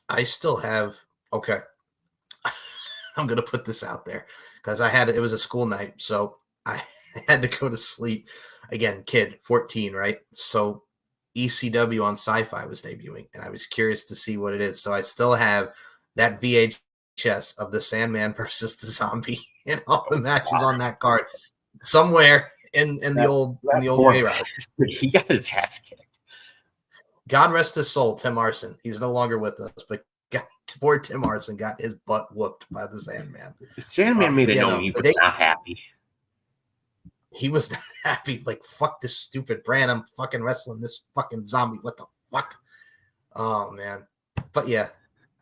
[SPEAKER 1] I still have. Okay. I'm going to put this out there because it was a school night. So I had to go to sleep. Again, kid, 14, right? So ECW on Sci-Fi was debuting, and I was curious to see what it is. So I still have that VHS of the Sandman versus the Zombie and all the matches on that card somewhere in the old garage.
[SPEAKER 2] He got his ass kicked.
[SPEAKER 1] God rest his soul, Tim Arson. He's no longer with us, but poor Tim Arson got his butt whooped by the Sandman.
[SPEAKER 2] The Sandman made it known he was not happy.
[SPEAKER 1] He was not happy. Like, fuck this stupid brand. I'm fucking wrestling this fucking zombie. What the fuck? Oh man. But yeah,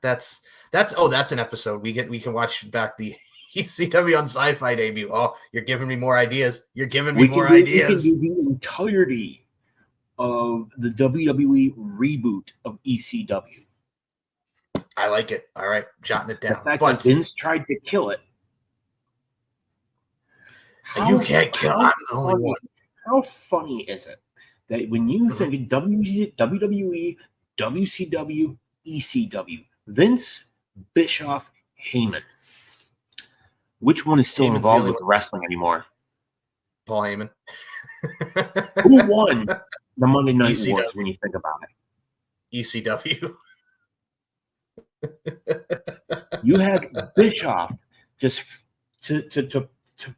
[SPEAKER 1] that's an episode. We can watch back the ECW on Sci-Fi debut. Oh, you're giving me more ideas. You're giving me more ideas.
[SPEAKER 2] We can do the entirety of the WWE reboot of ECW.
[SPEAKER 1] I like it. All right, jotting it down.
[SPEAKER 2] The fact that Vince tried to kill it.
[SPEAKER 1] You can't kill it. I'm the only one.
[SPEAKER 2] How funny is it that when you think WWE, WCW, ECW, Vince, Bischoff, Heyman, which one is still involved with wrestling anymore?
[SPEAKER 1] Paul Heyman.
[SPEAKER 2] Who won the Monday Night Wars when you think about it?
[SPEAKER 1] ECW.
[SPEAKER 2] You had Bischoff, just to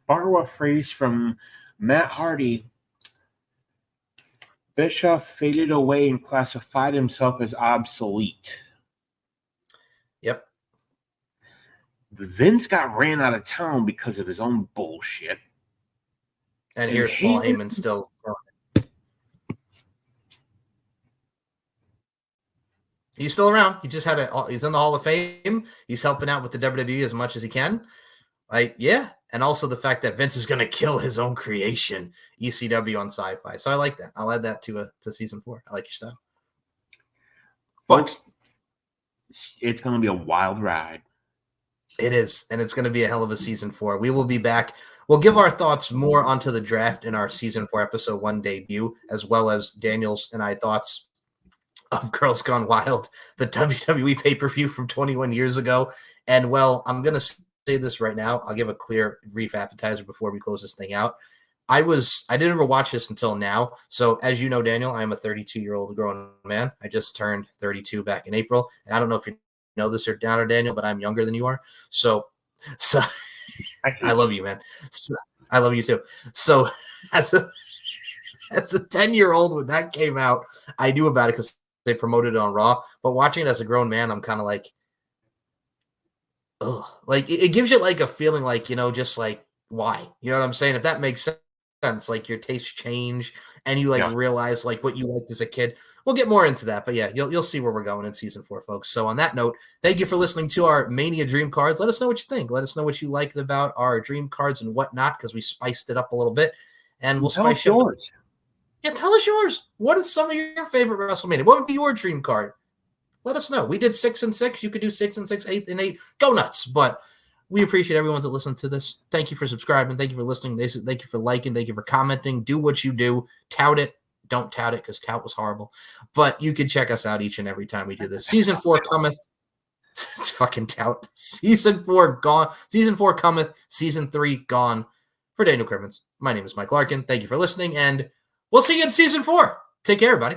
[SPEAKER 2] borrow a phrase from Matt Hardy, Bischoff faded away and classified himself as obsolete.
[SPEAKER 1] Yep.
[SPEAKER 2] Vince got ran out of town because of his own bullshit.
[SPEAKER 1] And here's Paul Heyman still. He's still around. He just he's in the Hall of Fame. He's helping out with the WWE as much as he can. And also the fact that Vince is going to kill his own creation, ECW on Sci-Fi. So I like that. I'll add that to season 4. I like your style.
[SPEAKER 2] Folks, it's going to be a wild ride.
[SPEAKER 1] It is, and it's going to be a hell of a season 4. We will be back. We'll give our thoughts more onto the draft in our season 4 episode 1 debut, as well as Daniel's and I thoughts of Girls Gone Wild, the WWE pay-per-view from 21 years ago. And well, I'm going to say this right now. I'll give a clear, brief appetizer before we close this thing out. I didn't ever watch this until now. So as you know, Daniel, I am a 32-year-old grown man. I just turned 32 back in April. And I don't know if you know this or down or Daniel, but I'm younger than you are. So I love you, man. So, I love you too. So as a 10-year-old, when that came out, I knew about it because they promoted it on Raw, but watching it as a grown man, I'm kind of like, ugh. Like it gives you like a feeling like, just like why? You know what I'm saying? If that makes sense, like your tastes change and you like
[SPEAKER 2] Yeah.
[SPEAKER 1] realize like what you liked as a kid. We'll get more into that, but yeah, you'll see where we're going in season 4, folks. So on that note, thank you for listening to our Mania Dream Cards. Let us know what you think. Let us know what you liked about our Dream Cards and whatnot, because we spiced it up a little bit, and we'll
[SPEAKER 2] Tell us
[SPEAKER 1] spice you up.
[SPEAKER 2] yours.
[SPEAKER 1] Yeah, tell us yours. What is some of your favorite WrestleMania? What would be your dream card? Let us know. We did 6 and 6. You could do 6 and 6, 8 and 8. Go nuts. But we appreciate everyone that listened to this. Thank you for subscribing. Thank you for listening. Thank you for liking. Thank you for commenting. Do what you do. Tout it. Don't tout it, because tout was horrible. But you can check us out each and every time we do this. Season 4 cometh. It's fucking tout. Season 4 gone. Season 4 cometh. Season 3 gone. For Daniel Crimmins, my name is Mike Larkin. Thank you for listening, and we'll see you in season 4. Take care, everybody.